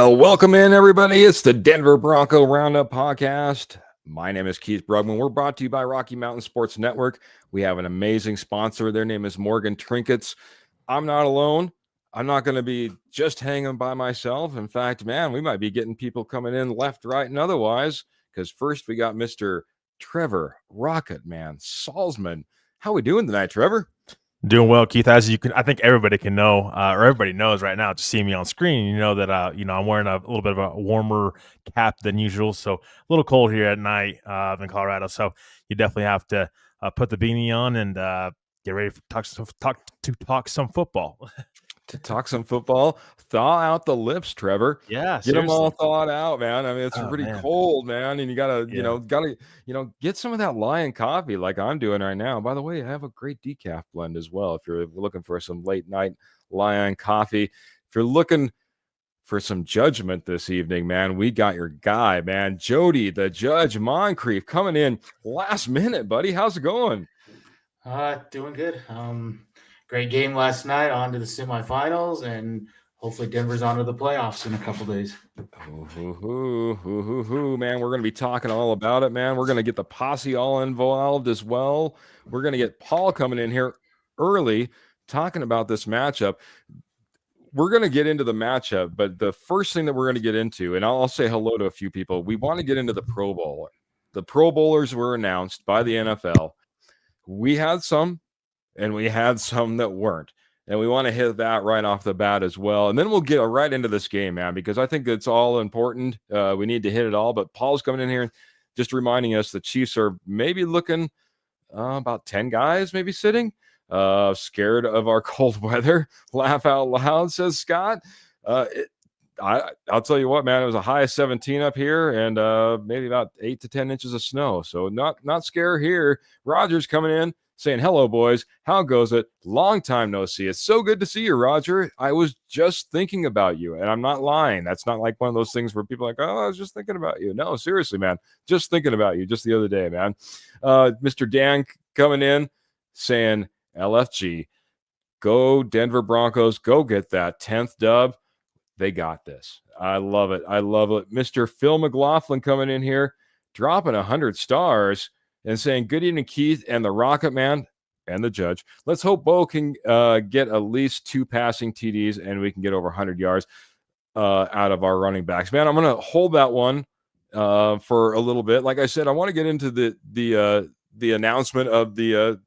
Welcome in, everybody. It's the Denver Bronco Roundup podcast. My name is Keith Brugman. We're brought to you by Rocky Mountain Sports Network. We have an amazing sponsor. Their name is Morgan Trinkets. I'm not alone. I'm not going to be just hanging by myself. In fact, man, we might be getting people coming in left, right, and otherwise, because first we got Mr. Trevor Rocket Man Salzman. How we doing tonight, Trevor? Doing well, Keith. As you can, I think everybody can know, or everybody knows right now, just seeing me on screen, you know that, I'm wearing a little bit of a warmer cap than usual. So a little cold here at night in Colorado. So you definitely have to put the beanie on and get ready to talk some football. To talk some football, thaw out the lips, Trevor. Yeah, get them all thawed out, man. I mean, it's pretty cold, man, and you gotta, get some of that Lion coffee like I'm doing right now. By the way, I have a great decaf blend as well. If you're looking for some late night Lion coffee, if you're looking for some judgment this evening, man, we got your guy, man, Jody, the Judge Moncrief, coming in last minute, buddy. How's it going? Doing good. Great game last night, on to the semifinals, and hopefully Denver's on to the playoffs in a couple days. Man, we're going to be talking all about it, man. We're going to get the posse all involved as well. We're going to get Paul coming in here early talking about this matchup. We're going to get into the matchup, but the first thing that we're going to get into, and I'll say hello to a few people, we want to get into the Pro Bowl. The Pro Bowlers were announced by the NFL. We had some, and we had some that weren't. And we want to hit that right off the bat as well. And then we'll get right into this game, man, because I think it's all important. We need to hit it all. But Paul's coming in here just reminding us the Chiefs are maybe looking about 10 guys maybe sitting, scared of our cold weather. Laugh out loud, says Scott. I'll tell you what, man, it was a high of 17 up here and maybe about 8 to 10 inches of snow. So not scared here. Roger's coming in, saying, hello, boys. How goes it? Long time no see. It's so good to see you, Roger. I was just thinking about you, and I'm not lying. That's not like one of those things where people are like, oh, I was just thinking about you. No, seriously, man. Just thinking about you just the other day, man. Mr. Dan coming in saying, LFG, go Denver Broncos. Go get that 10th dub. They got this. I love it. I love it. Mr. Phil McLaughlin coming in here, dropping 100 stars. And saying, good evening, Keith and the Rocket Man and the Judge. Let's hope Bo can get at least 2 passing TDs and we can get over 100 yards out of our running backs. Man, I'm going to hold that one for a little bit. Like I said, I want to get into the announcement of the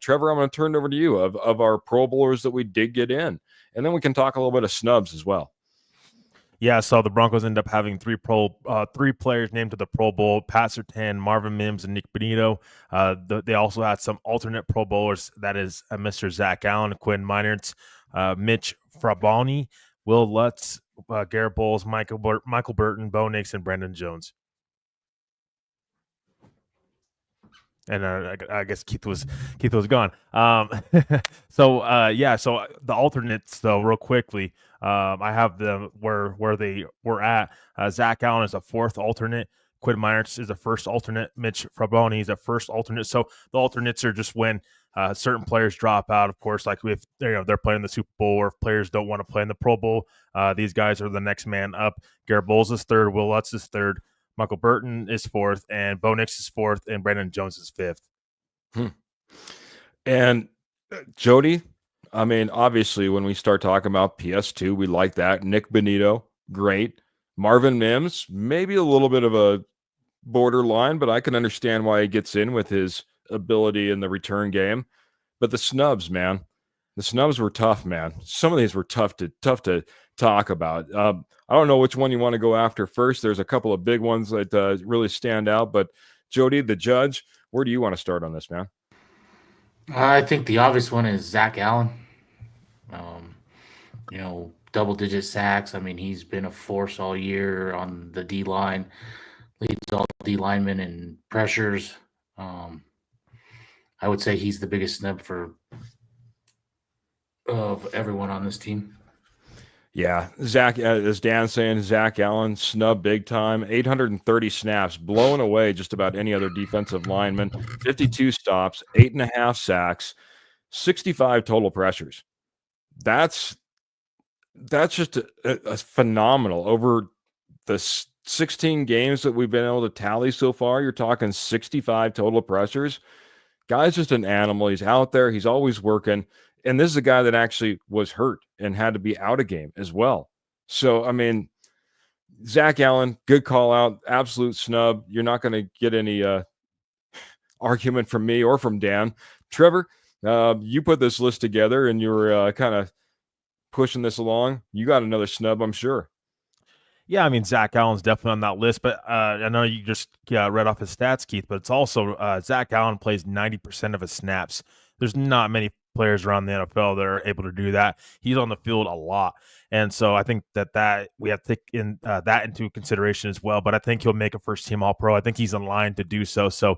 Trevor, I'm going to turn it over to you of our Pro Bowlers that we did get in. And then we can talk a little bit of snubs as well. Yeah, so the Broncos end up having three players named to the Pro Bowl: Pat Surtain, Marvin Mims, and Nick Benito. They also had some alternate Pro Bowlers. That is Mr. Zach Allen, Quinn Meinertz, Mitch Fraboni, Will Lutz, Garrett Bowles, Michael Burton, Bo Nix, and Brandon Jones. And I guess Keith was gone. So the alternates, though, real quickly, I have them where they were at. Zach Allen is a 4th alternate. Quinn Meinertz is a 1st alternate. Mitch Fraboni is a 1st alternate. So the alternates are just when certain players drop out. Of course, like if they're playing the Super Bowl, or if players don't want to play in the Pro Bowl, these guys are the next man up. Garrett Bowles is 3rd. Will Lutz is 3rd. Michael Burton is 4th, and Bo Nix is 4th, and Brandon Jones is 5th. And Jody, I mean, obviously, when we start talking about PS2, we like that. Nick Benito, great. Marvin Mims, maybe a little bit of a borderline, but I can understand why he gets in with his ability in the return game. But the snubs, man, the snubs were tough, man. Some of these were tough to talk about. I don't know which one you want to go after first. There's a couple of big ones that really stand out. But Jody, the judge, where do you want to start on this, man? I think the obvious one is Zach Allen. Double-digit sacks. I mean, he's been a force all year on the D line, leads all D linemen in pressures. I would say he's the biggest snub of everyone on this team. Yeah, Zach, as Dan's saying, Zach Allen snub big time. 830 snaps, blowing away just about any other defensive lineman. 52 stops, 8.5 sacks, 65 total pressures. That's just a phenomenal. Over the 16 games that we've been able to tally so far, you're talking 65 total pressures. Guy's just an animal. He's out there. He's always working. And this is a guy that actually was hurt and had to be out of game as well. So, I mean, Zach Allen, good call out, absolute snub. You're not going to get any argument from me or from Dan. Trevor, you put this list together and you were kind of pushing this along. You got another snub, I'm sure. Yeah, I mean, Zach Allen's definitely on that list, but I know you just read off his stats, Keith, but it's also Zach Allen plays 90% of his snaps. There's not many players around the NFL that are able to do that. He's on the field a lot. And so I think that we have to take that into consideration as well. But I think he'll make a first-team All-Pro. I think he's in line to do so. So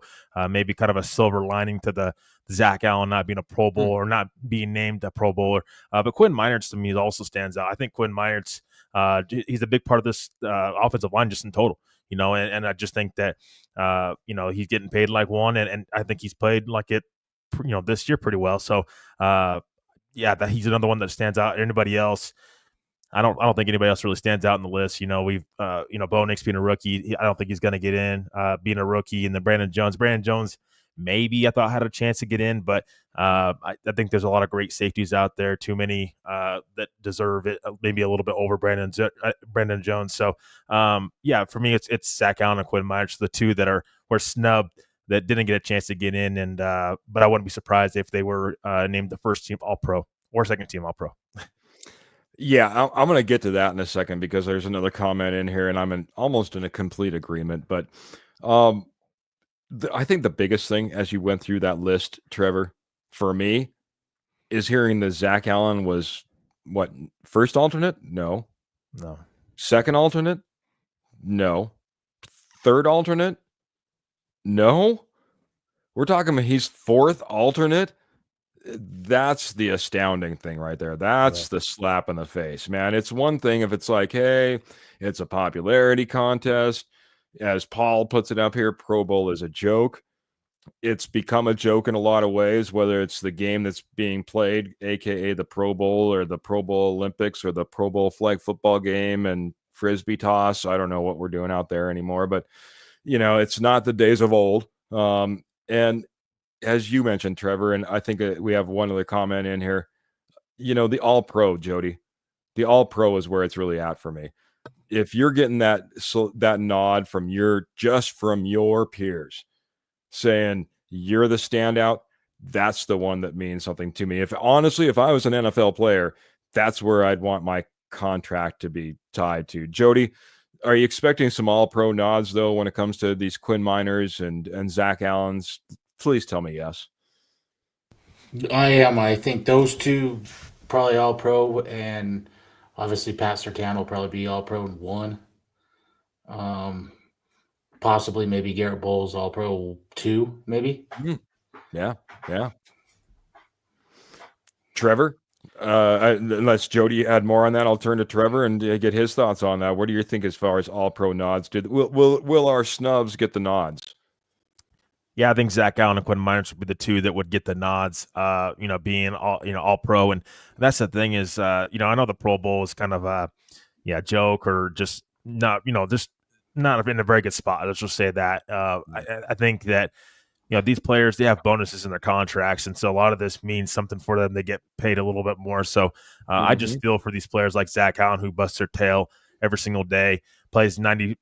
maybe kind of a silver lining to the Zach Allen not being a Pro Bowl or not being named a Pro Bowler. But Quinn Meinerz to me also stands out. I think Quinn Meinerz, he's a big part of this offensive line just in total. And I just think that, he's getting paid like one, and I think he's played like it, this year pretty well. So, that he's another one that stands out. Anybody else, I don't think anybody else really stands out in the list. We've, Bo Nix being a rookie, I don't think he's going to get in, being a rookie. And then Brandon Jones, maybe I thought had a chance to get in, but I think there's a lot of great safeties out there. Too many that deserve it, maybe a little bit over Brandon Jones. So, for me, it's Zach Allen and Quinn Meinerz, the two that were snubbed, that didn't get a chance to get in, and but I wouldn't be surprised if they were named the first team All-Pro or second team All-Pro. Yeah, I'm going to get to that in a second because there's another comment in here, and I'm almost in a complete agreement. But I think the biggest thing as you went through that list, Trevor, for me, is hearing that Zach Allen was first alternate? No. Second alternate? No. Third alternate? No. We're talking about he's fourth alternate. That's the astounding thing right there. That's the slap in the face, man. It's one thing if it's like, hey, it's a popularity contest. As Paul puts it up here, Pro Bowl is a joke. It's become a joke in a lot of ways, whether it's the game that's being played, aka the Pro Bowl or the Pro Bowl Olympics or the Pro Bowl flag football game and Frisbee toss. I don't know what we're doing out there anymore, but it's not the days of old. And as you mentioned, Trevor, and I think we have one other comment in here, the All-Pro, Jody, the All-Pro is where it's really at for me. If you're getting that nod from your peers saying you're the standout, that's the one that means something to me. If I was an NFL player, that's where I'd want my contract to be tied to. Jody, are you expecting some All-Pro nods, though, when it comes to these Quinn Meinerz and Zach Allen's? Please tell me yes. I am. I think those two probably All-Pro, and obviously Pat Surtain will probably be All-Pro in one. Possibly maybe Garrett Bowles All-Pro 2, maybe. Yeah. Trevor, unless Jody had more on that, I'll turn to Trevor and get his thoughts on that. What do you think as far as All-Pro nods? Will our snubs get the nods? Yeah, I think Zach Allen and Quinn Meinerz would be the two that would get the nods, being All-Pro. And that's the thing is, I know the Pro Bowl is kind of a joke or just not, just not in a very good spot. Let's just say that. I think that, these players, they have bonuses in their contracts. And so a lot of this means something for them. They get paid a little bit more. So I just feel for these players like Zach Allen who busts their tail every single day. plays 90%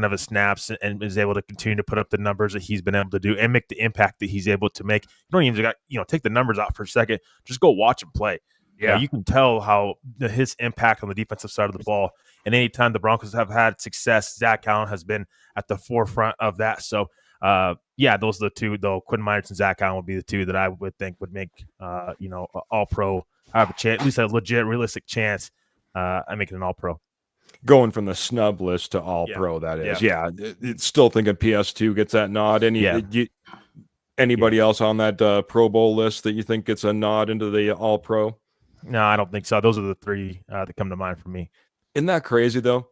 of his snaps and is able to continue to put up the numbers that he's been able to do and make the impact that he's able to make. You don't even got, take the numbers out for a second. Just go watch him play. Yeah. You can tell how his impact on the defensive side of the ball. And anytime the Broncos have had success, Zach Allen has been at the forefront of that. So, those are the two, though. Quinn Myers and Zach Allen would be the two that I would think would make, all-pro. Have a chance, at least a legit, realistic chance at making an all-pro. Going from the snub list to all-pro, that is. Yeah. It's still thinking PS2 gets that nod. Anybody else on that Pro Bowl list that you think gets a nod into the all-pro? No, I don't think so. Those are the three that come to mind for me. Isn't that crazy, though?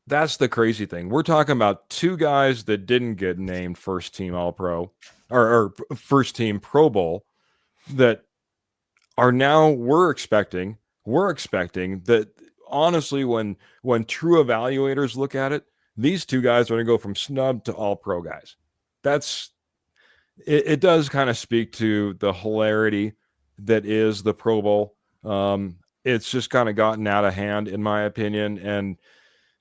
That's the crazy thing. We're talking about two guys that didn't get named first-team all-pro or first-team Pro Bowl that are now we're expecting that, honestly, when true evaluators look at it, these two guys are going to go from snub to all-pro guys. It does kind of speak to the hilarity that is the Pro Bowl. It's just kind of gotten out of hand, in my opinion. And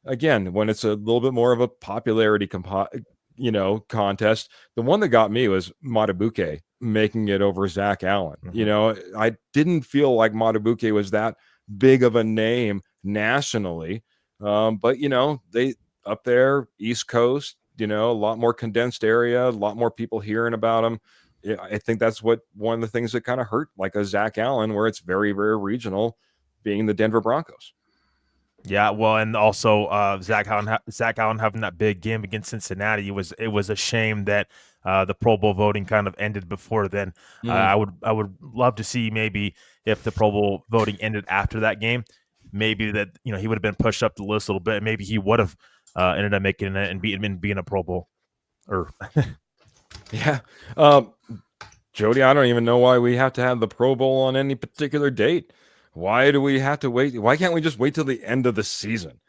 again, when it's a little bit more of a popularity contest, the one that got me was Matabuke making it over Zach Allen. Mm-hmm. I didn't feel like Matabuke was that big of a name nationally. But they up there, East Coast, a lot more condensed area, a lot more people hearing about him. I think that's one of the things that kind of hurt like a Zach Allen, where it's very, very regional, being the Denver Broncos. Yeah, well, and also Zach Allen having that big game against Cincinnati, it was a shame that the Pro Bowl voting kind of ended before then. I would love to see maybe if the Pro Bowl voting ended after that game, maybe that he would have been pushed up the list a little bit. Maybe he would have ended up making it and being a Pro Bowl. Yeah. Jody, I don't even know why we have to have the Pro Bowl on any particular date. Why do we have to wait? Why can't we just wait till the end of the season?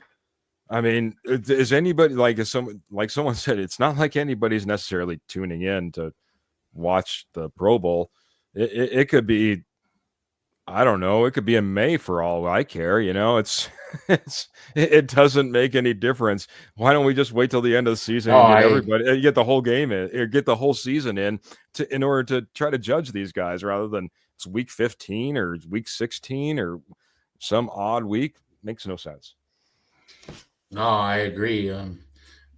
I mean, is anybody like someone said, it's not like anybody's necessarily tuning in to watch the Pro Bowl. It could be, I don't know, it could be in May for all I care. It doesn't make any difference. Why don't we just wait till the end of the season and get the whole game in, or get the whole season in order to try to judge these guys, rather than it's week 15 or week 16 or some odd week? Makes no sense. No, I agree. And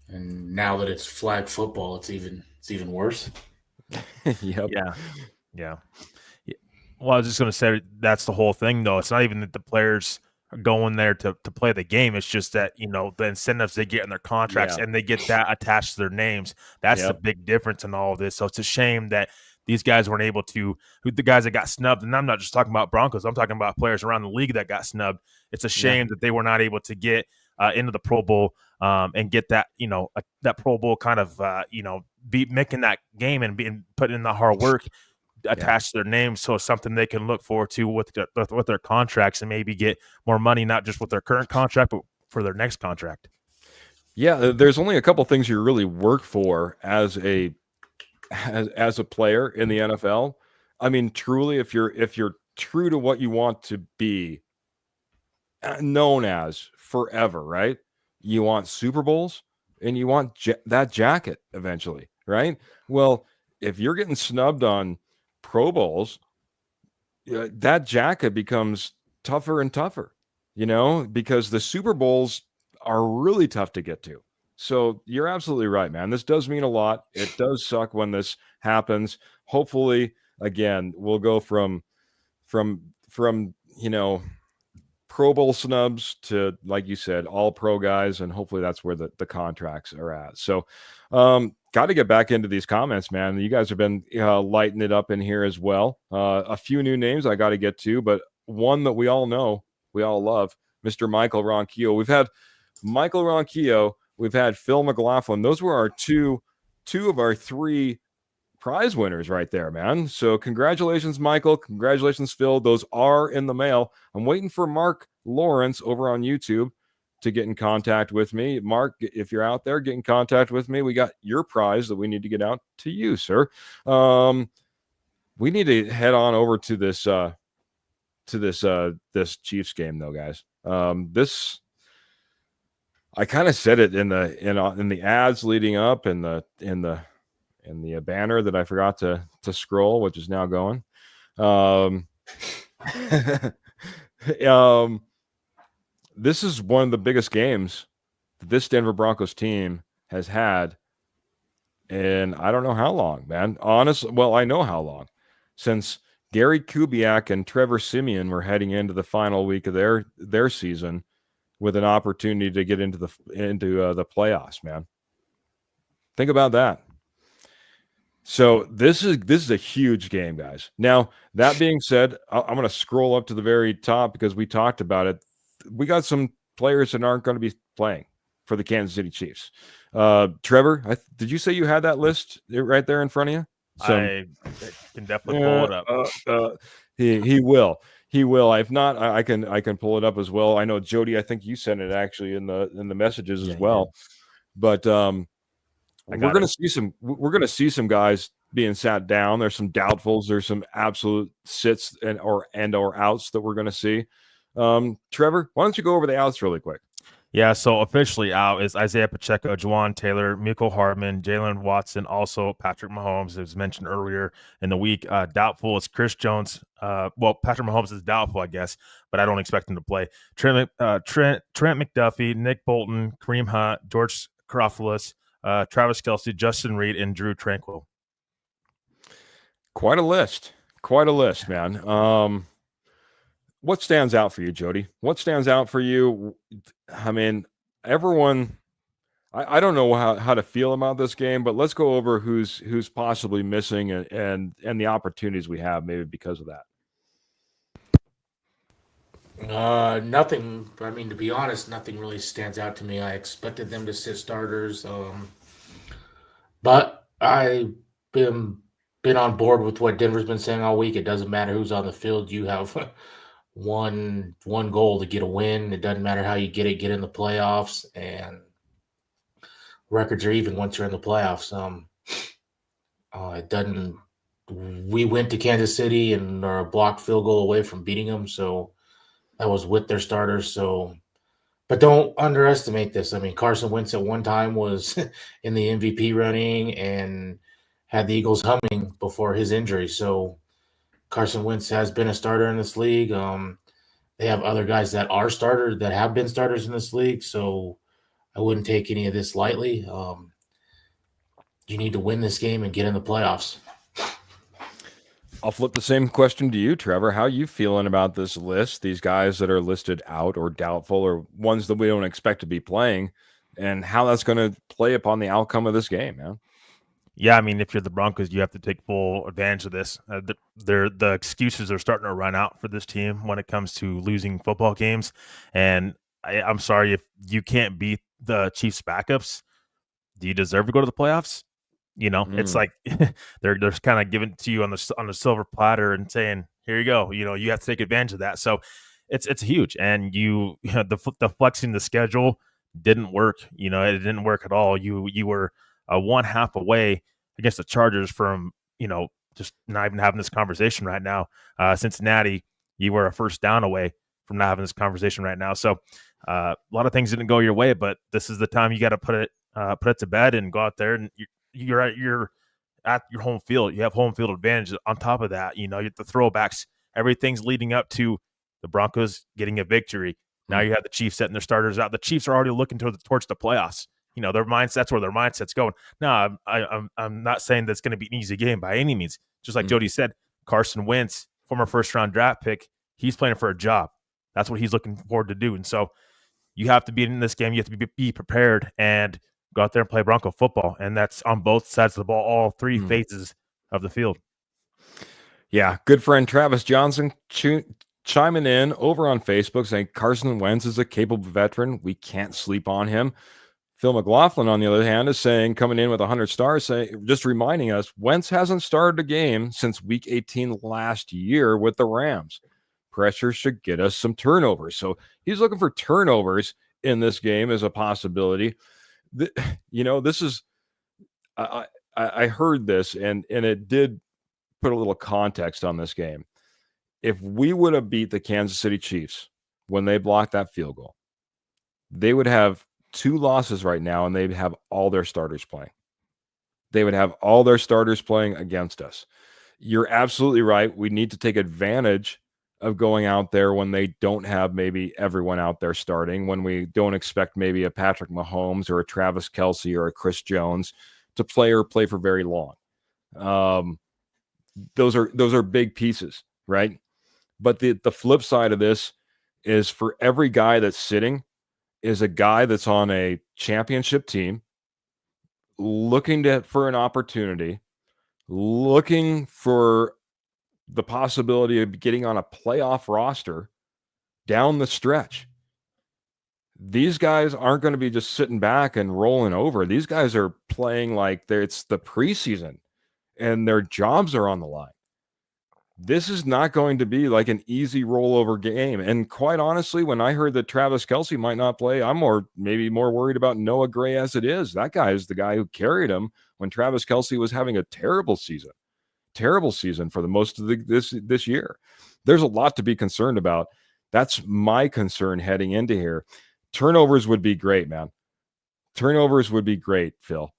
now that it's flag football, it's even worse. Yep. Yeah. Well, I was just going to say that's the whole thing, though. It's not even that the players are going there to play the game. It's just that, the incentives they get in their contracts and they get that attached to their names. That's the big difference in all of this. So it's a shame that these guys weren't able to, the guys that got snubbed, and I'm not just talking about Broncos, I'm talking about players around the league that got snubbed. It's a shame that they were not able to get into the Pro Bowl and get that, that Pro Bowl kind of, be making that game and being putting in the hard work attached to their names, so it's something they can look forward to with their contracts and maybe get more money, not just with their current contract, but for their next contract. Yeah, there's only a couple things you really work for as a player in the NFL. I mean, truly, if you're true to what you want to be known as forever, right? You want Super Bowls and you want that jacket eventually, right? Well, if you're getting snubbed on Pro Bowls, that jacket becomes tougher and tougher, because the Super Bowls are really tough to get to. So you're absolutely right, man. This does mean a lot. It does suck when this happens. Hopefully, again, we'll go from Pro Bowl snubs to, like you said, all pro guys, and hopefully that's where the contracts are at. So got to get back into these comments, man. You guys have been lighting it up in here as well. A few new names I got to get to, but one that we all know, we all love, Mr. Michael Ronquillo. We've had Michael Ronquillo, we've had Phil McLaughlin. Those were our two of our three prize winners right there, man. So congratulations, Michael. Congratulations, Phil. Those are in the mail. I'm waiting for Mark Lawrence over on YouTube to get in contact with me. Mark, if you're out there, get in contact with me. We got your prize that we need to get out to you, sir. We need to head on over to this this Chiefs game, though, guys. I kind of said it in the ads leading up in the banner that I forgot to scroll, which is now going. This is one of the biggest games that this Denver Broncos team has had, and I don't know how long, man. Honestly, well, I know how long, since Gary Kubiak and Trevor Siemian were heading into the final week of their season with an opportunity to get into the playoffs, man. Think about that. So this is a huge game, guys. Now, that being said, I'm going to scroll up to the very top because we talked about it. We got some players that aren't going to be playing for the Kansas City Chiefs. Trevor, did you say you had that list right there in front of you? I can definitely pull it up. He will. He will. If not, I can pull it up as well. I know Jody. I think you sent it actually in the messages as well. But we're going to see some guys being sat down. There's some doubtfuls. There's some absolute sits and or outs that we're going to see. Trevor, why don't you go over the outs really quick? Yeah, so officially out is Isaiah Pacheco, Juwan Taylor, Miko Hardman, Jalen Watson, also Patrick Mahomes, as mentioned earlier in the week. Doubtful is Chris Jones. Well, Patrick Mahomes is doubtful, I guess, but I don't expect him to play. Trent McDuffie, Nick Bolton, Kareem Hunt, George Karofoulos, Travis Kelce, Justin Reed, and Drew Tranquil. Quite a list, man. What stands out for you, Jody? What stands out for you? I mean, everyone. I don't know how to feel about this game, but let's go over who's possibly missing and the opportunities we have, maybe because of that. Nothing. I mean, to be honest, nothing really stands out to me. I expected them to sit starters, but I've been on board with what Denver's been saying all week. It doesn't matter who's on the field. You have one goal to get a win. It doesn't matter how you get in the playoffs, and records are even once you're in the playoffs. It doesn't. We went to Kansas City and are a blocked field goal away from beating them, so that was with their starters. So, but don't underestimate this. I mean, Carson Wentz at one time was in the MVP running and had the Eagles humming before his injury. So Carson Wentz has been a starter in this league. They have other guys that are starters that have been starters in this league. So I wouldn't take any of this lightly. You need to win this game and get in the playoffs. I'll flip the same question to you, Trevor. How are you feeling about this list? These guys that are listed out or doubtful or ones that we don't expect to be playing, and how that's going to play upon the outcome of this game, man. Yeah, I mean, if you're the Broncos, you have to take full advantage of this. The excuses are starting to run out for this team when it comes to losing football games. And I'm sorry, if you can't beat the Chiefs' backups, do you deserve to go to the playoffs? You know, it's like they're kind of giving it to you on the silver platter and saying, "Here you go." You know, you have to take advantage of that. So it's huge. And the flexing the schedule didn't work. You know, it didn't work at all. You were 1/2 away against the Chargers from, you know, just not even having this conversation right now. Cincinnati, you were a first down away from not having this conversation right now. So a lot of things didn't go your way, but this is the time you got to put it to bed and go out there, and you're at your home field. You have home field advantage. On top of that, you know, the throwbacks, everything's leading up to the Broncos getting a victory. Now you have the Chiefs setting their starters out. The Chiefs are already looking towards the playoffs. You know, that's where their mindset's going. No, I'm not saying that's going to be an easy game by any means. Just like Jody said, Carson Wentz, former first-round draft pick, he's playing for a job. That's what he's looking forward to do. And so you have to be in this game. You have to be prepared and go out there and play Bronco football. And that's on both sides of the ball, all three phases of the field. Yeah, good friend Travis Johnson chiming in over on Facebook saying Carson Wentz is a capable veteran. We can't sleep on him. Phil McLaughlin, on the other hand, is saying, coming in with 100 stars, just reminding us, Wentz hasn't started a game since week 18 last year with the Rams. Pressure should get us some turnovers. So he's looking for turnovers in this game as a possibility. You know, this is, I heard this, and it did put a little context on this game. If we would have beat the Kansas City Chiefs when they blocked that field goal, they would have 2 losses right now, and they'd have all their starters playing. They would have all their starters playing against us. You're absolutely right. We need to take advantage of going out there when they don't have maybe everyone out there starting, when we don't expect maybe a Patrick Mahomes or a Travis Kelce or a Chris Jones to play for very long. Those are big pieces, right? But the flip side of this is for every guy that's sitting is a guy that's on a championship team looking for an opportunity, looking for the possibility of getting on a playoff roster down the stretch. These guys aren't going to be just sitting back and rolling over. These guys are playing like it's the preseason and their jobs are on the line. This is not going to be like an easy rollover game. And quite honestly, when I heard that Travis Kelce might not play, I'm maybe more worried about Noah Gray as it is. That guy is the guy who carried him when Travis Kelce was having a terrible season for the most of this year. There's a lot to be concerned about. That's my concern heading into here. Turnovers would be great, man. Turnovers would be great, Phil.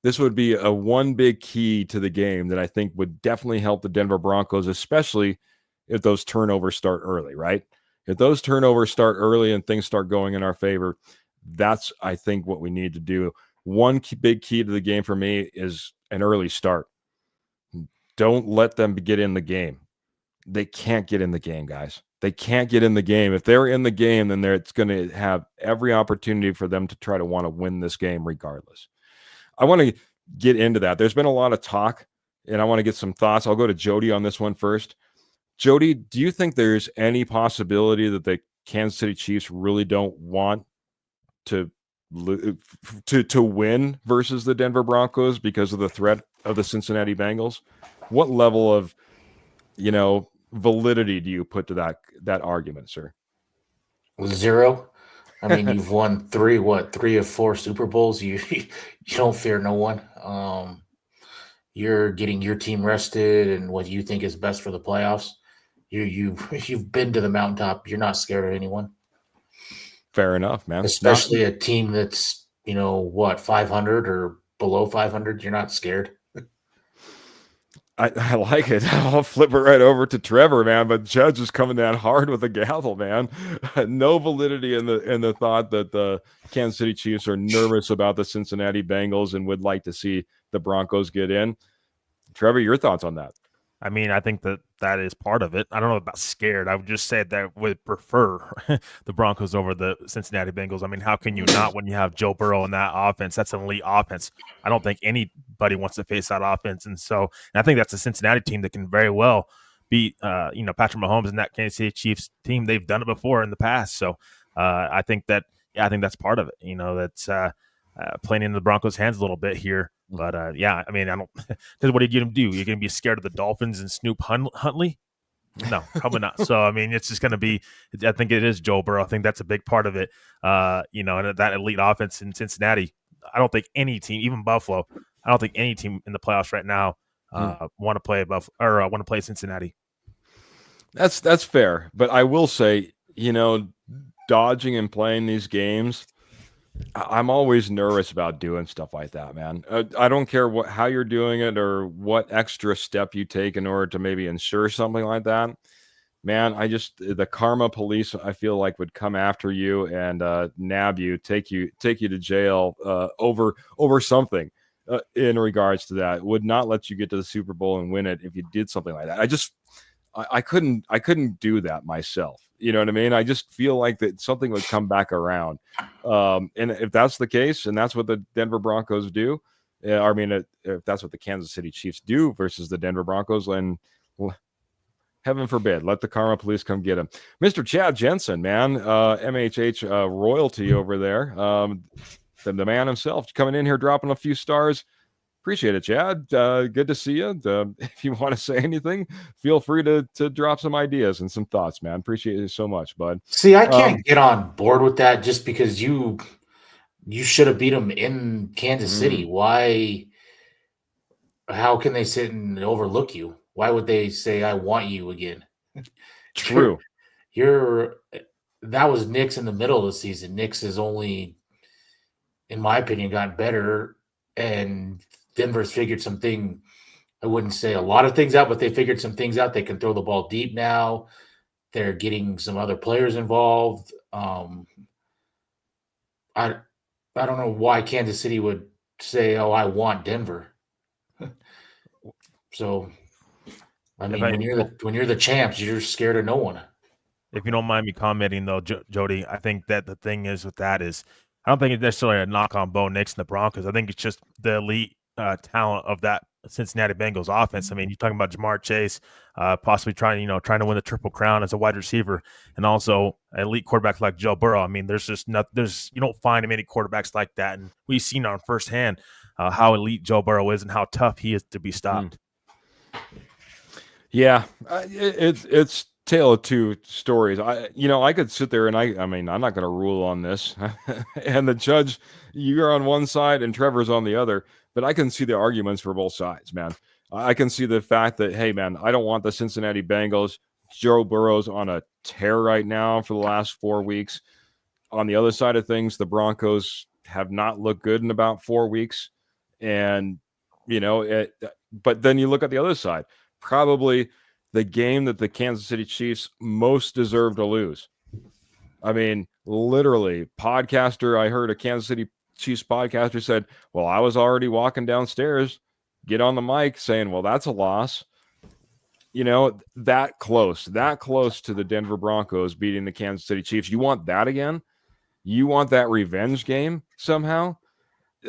This would be a one big key to the game that I think would definitely help the Denver Broncos, especially if those turnovers start early, right? If those turnovers start early and things start going in our favor, that's, I think, what we need to do. One big key to the game for me is an early start. Don't let them get in the game. They can't get in the game, guys. They can't get in the game. If they're in the game, then it's going to have every opportunity for them to try to want to win this game regardless. I want to get into that. There's been a lot of talk, and I want to get some thoughts. I'll go to Jody on this one first. Jody, do you think there's any possibility that the Kansas City Chiefs really don't want to win versus the Denver Broncos because of the threat of the Cincinnati Bengals? What level of, validity do you put to that argument, sir? 0. I mean, you've won 3 of 4 Super Bowls. You don't fear no one. You're getting your team rested and what you think is best for the playoffs. You've been to the mountaintop. You're not scared of anyone. Fair enough, man. Especially a team that's 500 or below 500. You're not scared. I like it. I'll flip it right over to Trevor, man. But Judge is coming down hard with a gavel, man. No validity in the thought that the Kansas City Chiefs are nervous about the Cincinnati Bengals and would like to see the Broncos get in. Trevor, your thoughts on that? I mean, I think that is part of it. I don't know about scared. I would just say that I would prefer the Broncos over the Cincinnati Bengals. I mean, how can you not when you have Joe Burrow in that offense? That's an elite offense. I don't think anybody wants to face that offense. And I think that's a Cincinnati team that can very well beat, Patrick Mahomes and that Kansas City Chiefs team. They've done it before in the past. So I think that's part of it. That's playing into the Broncos' hands a little bit here. But, I mean, I don't – because what are you going to do? You're going to be scared of the Dolphins and Snoop Huntley? No, probably not. So, I mean, it's just going to be – I think it is Joe Burrow. I think that's a big part of it, and that elite offense in Cincinnati. I don't think any team, even Buffalo, I don't think any team in the playoffs right now want to play want to play Cincinnati. That's fair. But I will say, dodging and playing these games – I'm always nervous about doing stuff like that, man. I don't care how you're doing it or what extra step you take in order to maybe ensure something like that. Man, the karma police, I feel like, would come after you and nab you, take you to jail over something in regards to that. Would not let you get to the Super Bowl and win it if you did something like that. I couldn't do that myself. You know what I mean? I just feel like that something would come back around. And if that's the case, and that's what the Denver Broncos do, if that's what the Kansas City Chiefs do versus the Denver Broncos, then heaven forbid, let the karma police come get him. Mr. Chad Jensen, man, MHH royalty over there. The man himself coming in here, dropping a few stars. Appreciate it, Chad. Good to see you. If you want to say anything, feel free to drop some ideas and some thoughts, man. Appreciate it so much, bud. See, I can't get on board with that just because you should have beat them in Kansas City. Why? How can they sit and overlook you? Why would they say, I want you again? True. You're that was Nick's in the middle of the season. Nick's has only, in my opinion, gotten better, and Denver's figured something. I wouldn't say a lot of things out, but they figured some things out. They can throw the ball deep now. They're getting some other players involved. I don't know why Kansas City would say, "Oh, I want Denver." So, I mean, when you're the champs, you're scared of no one. If you don't mind me commenting, though, Jody, I think that the thing is with that is I don't think it's necessarily a knock on Bo Nix and the Broncos. I think it's just the elite talent of that Cincinnati Bengals offense. I mean, you're talking about Jamar Chase, possibly trying to win the Triple Crown as a wide receiver, and also an elite quarterback like Joe Burrow. I mean, there's just you don't find many quarterbacks like that, and we've seen on firsthand how elite Joe Burrow is and how tough he is to be stopped. Yeah, it's tale of two stories. I could sit there and I mean, I'm not going to rule on this. And the judge, you're on one side and Trevor's on the other, but I can see the arguments for both sides, man. I can see the fact that, hey, man, I don't want the Cincinnati Bengals. Joe Burrow's on a tear right now for the last 4 weeks. On the other side of things, the Broncos have not looked good in about 4 weeks. And, but then you look at the other side, probably the game that the Kansas City Chiefs most deserve to lose. I mean, literally, I heard a Kansas City Chiefs podcaster said, well, I was already walking downstairs, get on the mic saying, well, that's a loss. That close to the Denver Broncos beating the Kansas City Chiefs. You want that again? You want that revenge game somehow?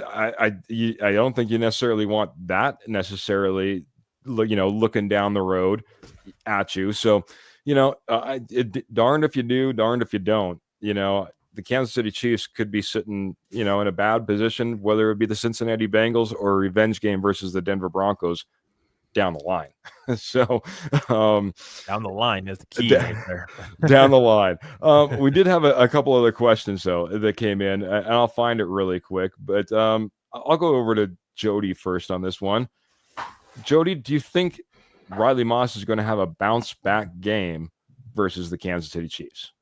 I don't think you necessarily want that necessarily, looking down the road at you. So, darned if you do, darned if you don't. The Kansas City Chiefs could be sitting, in a bad position, whether it be the Cincinnati Bengals or a revenge game versus the Denver Broncos down the line. So down the line is the key right there. Down the line. We did have a couple other questions though that came in, and I'll find it really quick, but I'll go over to Jody first on this one. Jody, do you think Riley Moss is going to have a bounce back game versus the Kansas City Chiefs?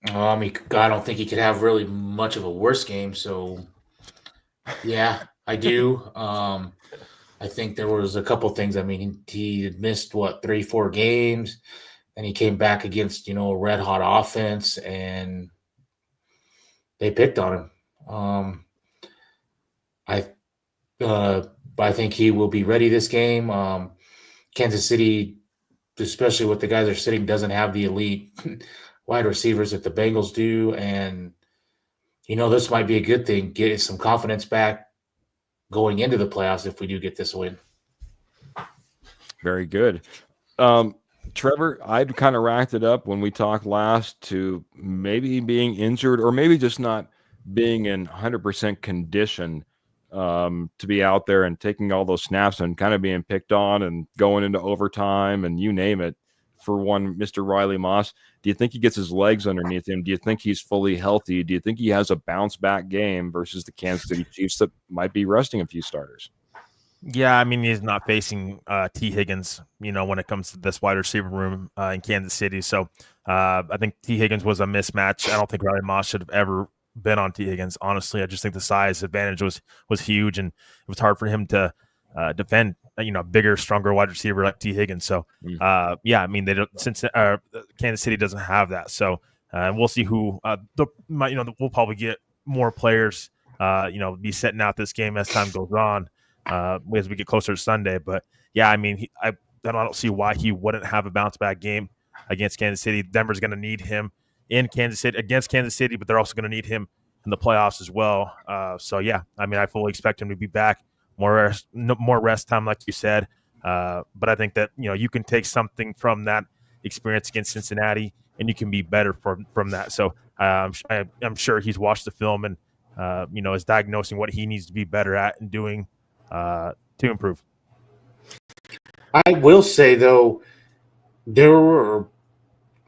I don't think he could have really much of a worse game. So, yeah, I do. I think there was a couple things. I mean, he had missed 3-4 games, and he came back against a red hot offense, and they picked on him. I think he will be ready this game. Kansas City, especially with the guys that are sitting, doesn't have the elite wide receivers that the Bengals do, and this might be a good thing. Get some confidence back going into the playoffs if we do get this win. Very good. Trevor, I'd kind of racked it up when we talked last to maybe being injured or maybe just not being in 100% condition to be out there and taking all those snaps and kind of being picked on and going into overtime and you name it for one Mr. Riley Moss. Do you think he gets his legs underneath him? Do you think he's fully healthy? Do you think he has a bounce back game versus the Kansas City Chiefs that might be resting a few starters? Yeah, I mean, he's not facing T. Higgins, when it comes to this wide receiver room in Kansas City. So I think T. Higgins was a mismatch. I don't think Riley Moss should have ever been on T. Higgins. Honestly, I just think the size advantage was huge, and it was hard for him to defend, a bigger, stronger wide receiver like T. Higgins. So, yeah, I mean, they don't, since Kansas City doesn't have that. So we'll see who we'll probably get more players, be setting out this game as time goes on. As we get closer to Sunday. But yeah, I mean, I don't see why he wouldn't have a bounce back game against Kansas City. Denver's going to need him against Kansas City, but they're also going to need him in the playoffs as well. So yeah, I mean, I fully expect him to be back, more rest time, like you said. But I think that, you can take something from that experience against Cincinnati and you can be better from that. So I'm sure he's watched the film and, is diagnosing what he needs to be better at and doing to improve. I will say, though, there were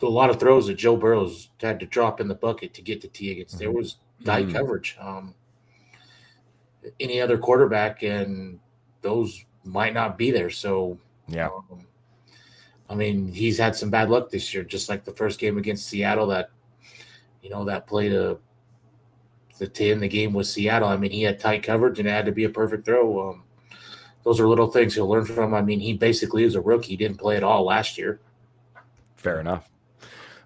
a lot of throws that Joe Burrow's had to drop in the bucket to get to T. Higgins. There was tight coverage. Any other quarterback, and those might not be there. So, yeah. I mean, he's had some bad luck this year, just like the first game against Seattle that played to end the game with Seattle. I mean, he had tight coverage and it had to be a perfect throw. Those are little things he'll learn from. I mean, he basically is a rookie. He didn't play at all last year. Fair enough.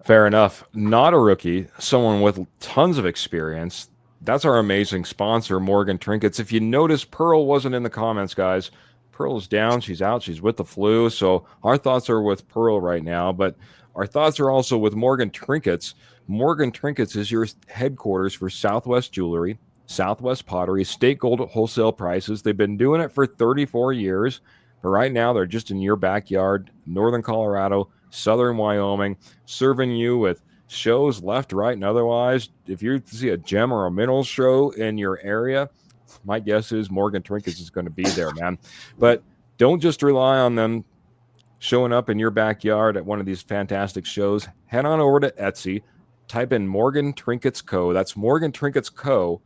Fair enough. Not a rookie, someone with tons of experience. That's our amazing sponsor, Morgan Trinkets. If you notice, Pearl wasn't in the comments, guys. Pearl's down. She's out. She's with the flu. So our thoughts are with Pearl right now, but our thoughts are also with Morgan Trinkets. Morgan Trinkets is your headquarters for Southwest Jewelry, Southwest Pottery, State Gold wholesale prices. They've been doing it for 34 years, but right now they're just in your backyard, Northern Colorado, Southern Wyoming, serving you with shows left, right, and otherwise. If you see a gem or a minerals show in your area, my guess is Morgan Trinkets is going to be there, man. But don't just rely on them showing up in your backyard at one of these fantastic shows. Head on over to Etsy, type in Morgan Trinkets Co. That's Morgan Trinkets Co.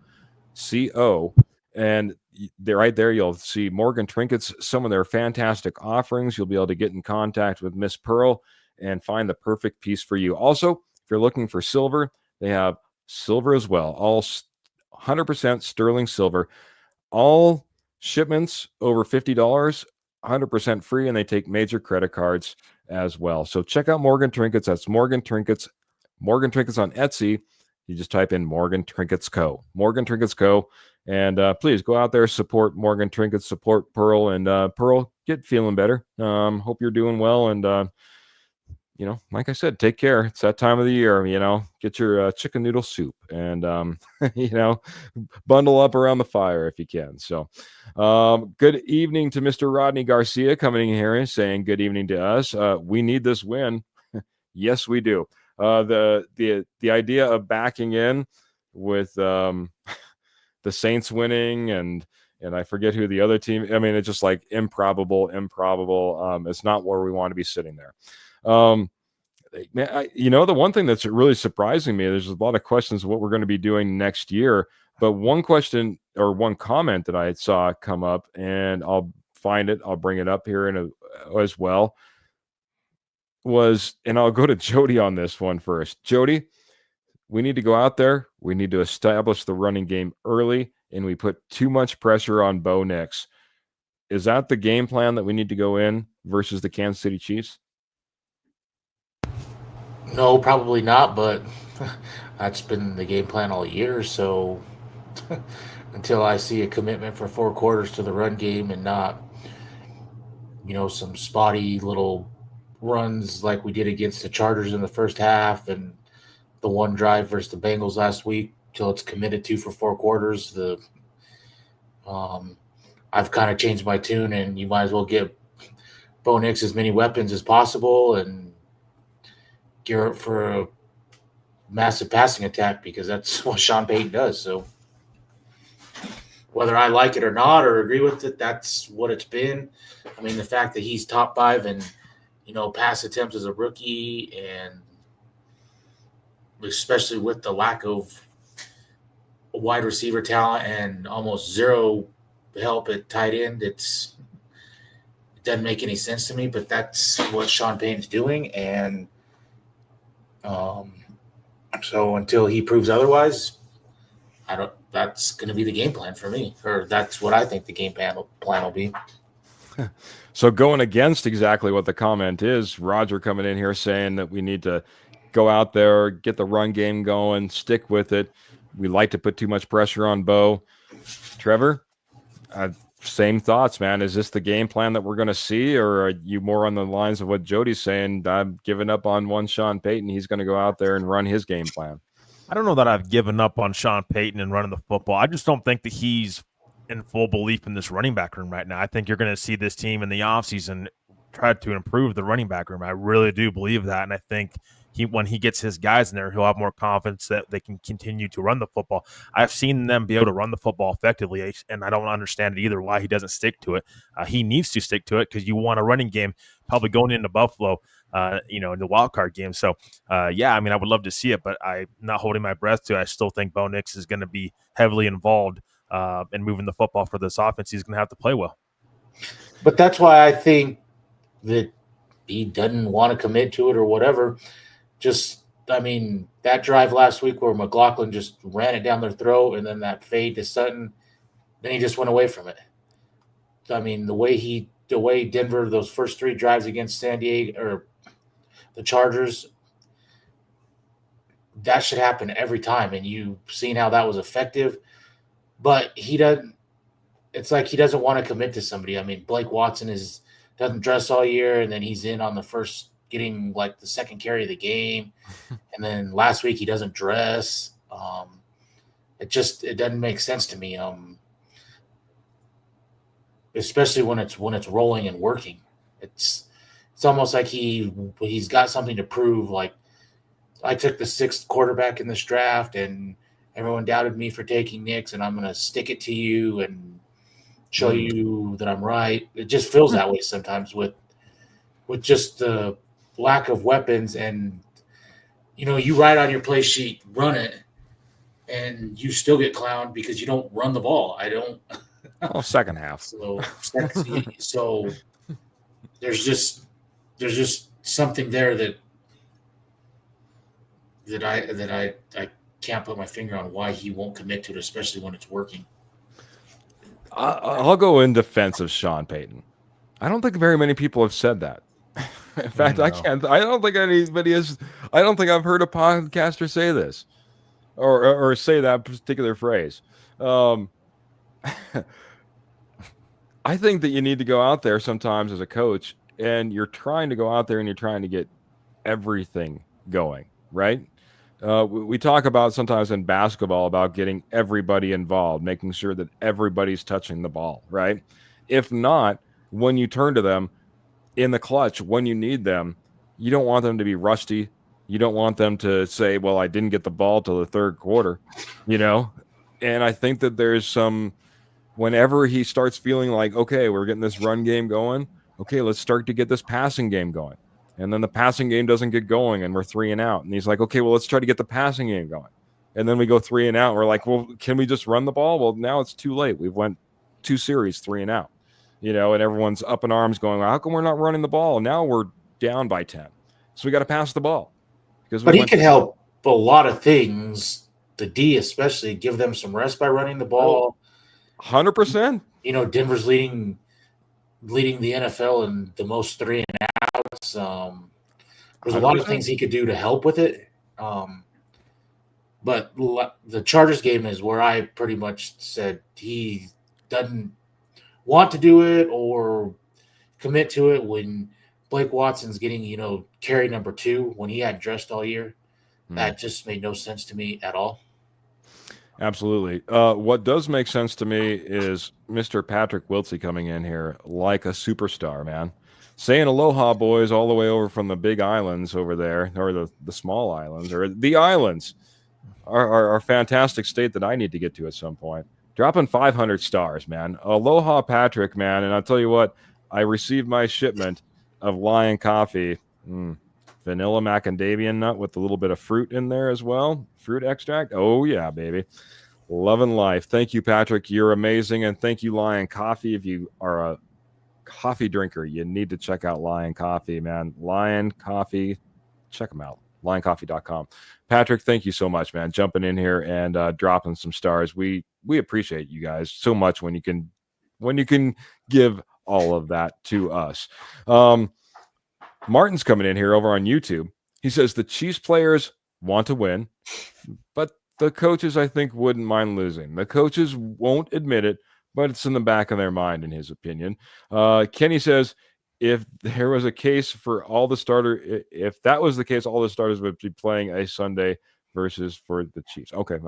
CO. And right there, you'll see Morgan Trinkets, some of their fantastic offerings. You'll be able to get in contact with Miss Pearl and find the perfect piece for you. Also, if you're looking for silver, they have silver as well, all 100% sterling silver. All shipments over $50, 100% free, and they take major credit cards as well. So check out Morgan Trinkets. That's Morgan Trinkets. Morgan Trinkets on Etsy. You just type in Morgan Trinkets Co. Morgan Trinkets Co. And please go out there, support Morgan Trinkets, support Pearl, and Pearl, get feeling better. Hope you're doing well. And, like I said, take care. It's that time of the year, get your chicken noodle soup and, bundle up around the fire if you can. So good evening to Mr. Rodney Garcia coming in here and saying good evening to us. We need this win. Yes, we do. The idea of backing in with the Saints winning and I forget who the other team. I mean, it's just like improbable. It's not where we want to be sitting there. Man, the one thing that's really surprising me, there's a lot of questions of what we're going to be doing next year. But one question or one comment that I saw come up, and I'll find it, I'll bring it up here as well, was, and I'll go to Jody on this one first. Jody, we need to go out there. We need to establish the running game early, and we put too much pressure on Bo Nix. Is that the game plan that we need to go in versus the Kansas City Chiefs? No, probably not, but that's been the game plan all year. So until I see a commitment for 4 quarters to the run game and not, some spotty little runs like we did against the Chargers in the first half and the one drive versus the Bengals last week, till it's committed to for 4 quarters, I've kind of changed my tune, and you might as well give Bo Nix as many weapons as possible and gear up for a massive passing attack, because that's what Sean Payton does. So whether I like it or not or agree with it, that's what it's been. I mean, the fact that he's top 5 and pass attempts as a rookie, and especially with the lack of wide receiver talent and almost zero help at tight end, it doesn't make any sense to me. But that's what Sean Payton's doing, and so until he proves otherwise, that's going to be the game plan for me, or that's what I think the game plan will be. So going against exactly what the comment is, Roger coming in here saying that we need to go out there, get the run game going, stick with it. We like to put too much pressure on Bo. Trevor, same thoughts, man. Is this the game plan that we're going to see, or are you more on the lines of what Jody's saying? I'm giving up on one Sean Payton. He's going to go out there and run his game plan. I don't know that I've given up on Sean Payton and running the football. I just don't think that he's in full belief in this running back room right now. I think you're going to see this team in the offseason try to improve the running back room. I really do believe that, and I think when he gets his guys in there, he'll have more confidence that they can continue to run the football. I've seen them be able to run the football effectively, and I don't understand either why he doesn't stick to it. He needs to stick to it, because you want a running game probably going into Buffalo, in the wild card game. So, I would love to see it, but I'm not holding my breath to it. I still think Bo Nix is going to be heavily involved in moving the football for this offense. He's going to have to play well. But that's why I think that he doesn't want to commit to it or whatever. Just, I mean, that drive last week where McLaughlin just ran it down their throat, and then that fade to Sutton, then he just went away from it. I mean, the way Denver, those first 3 drives against San Diego or the Chargers, that should happen every time. And you've seen how that was effective. But he doesn't. It's like he doesn't want to commit to somebody. I mean, Blake Watson doesn't dress all year, and then he's in on the first, getting like the second carry of the game, and then last week he doesn't dress. It doesn't make sense to me. Especially when it's rolling and working. It's almost like he's got something to prove. Like, I took the 6th quarterback in this draft, and everyone doubted me for taking Knicks, and I'm going to stick it to you and show you that I'm right. It just feels that way sometimes with just the lack of weapons. And, you write on your play sheet, run it, and you still get clowned because you don't run the ball. I don't. Well, second half. So there's just something there that I can't put my finger on why he won't commit to it, especially when it's working. I'll go in defense of Sean Payton. I don't think very many people have said that. In fact, I can't. I don't think anybody has. I don't think I've heard a podcaster say this, or say that particular phrase. I think that you need to go out there sometimes as a coach, and you're trying to go out there and you're trying to get everything going, right? We talk about sometimes in basketball about getting everybody involved, making sure that everybody's touching the ball, right? If not, when you turn to them in the clutch, when you need them, you don't want them to be rusty. You don't want them to say, well, I didn't get the ball till the 3rd quarter, And I think that there's some, whenever he starts feeling like, okay, we're getting this run game going, okay, let's start to get this passing game going. And then the passing game doesn't get going and we're 3 and out. And he's like, okay, well, let's try to get the passing game going. And then we go 3 and out. And we're like, well, can we just run the ball? Well, now it's too late. We've went 2 series, 3 and out, and everyone's up in arms going, how come we're not running the ball? And now we're down by 10. So we got to pass the ball. But he can help a lot of things, the D especially, give them some rest by running the ball. 100%. Denver's leading the NFL in the most 3 and outs. There's a lot of things he could do to help with it. But the Chargers game is where I pretty much said he doesn't want to do it or commit to it when Blake Watson's getting, carry number 2 when he hadn't dressed all year. That just made no sense to me at all. Absolutely. What does make sense to me is Mr. Patrick Wiltsey coming in here like a superstar, man. Saying aloha, boys, all the way over from the big islands over there, or the small islands, or the islands, our fantastic state that I need to get to at some point. Dropping 500 stars, man. Aloha, Patrick, man. And I'll tell you what, I received my shipment of Lion Coffee. Vanilla macadamia nut with a little bit of fruit in there as well. Fruit extract. Oh, yeah, baby. Loving life. Thank you, Patrick. You're amazing. And thank you, Lion Coffee. If you are a coffee drinker, you need to check out Lion Coffee, man. Lion Coffee. Check them out. LionCoffee.com. Patrick, thank you so much, man. Jumping in here and dropping some stars. We appreciate you guys so much when you can give all of that to us. Martin's coming in here over on YouTube. He says the Chiefs players want to win, but the coaches, I think, wouldn't mind losing. The coaches won't admit it, but it's in the back of their mind, in his opinion. Kenny says if there was a case for all the starter, if that was the case, all the starters would be playing a Sunday versus for the Chiefs. Okay,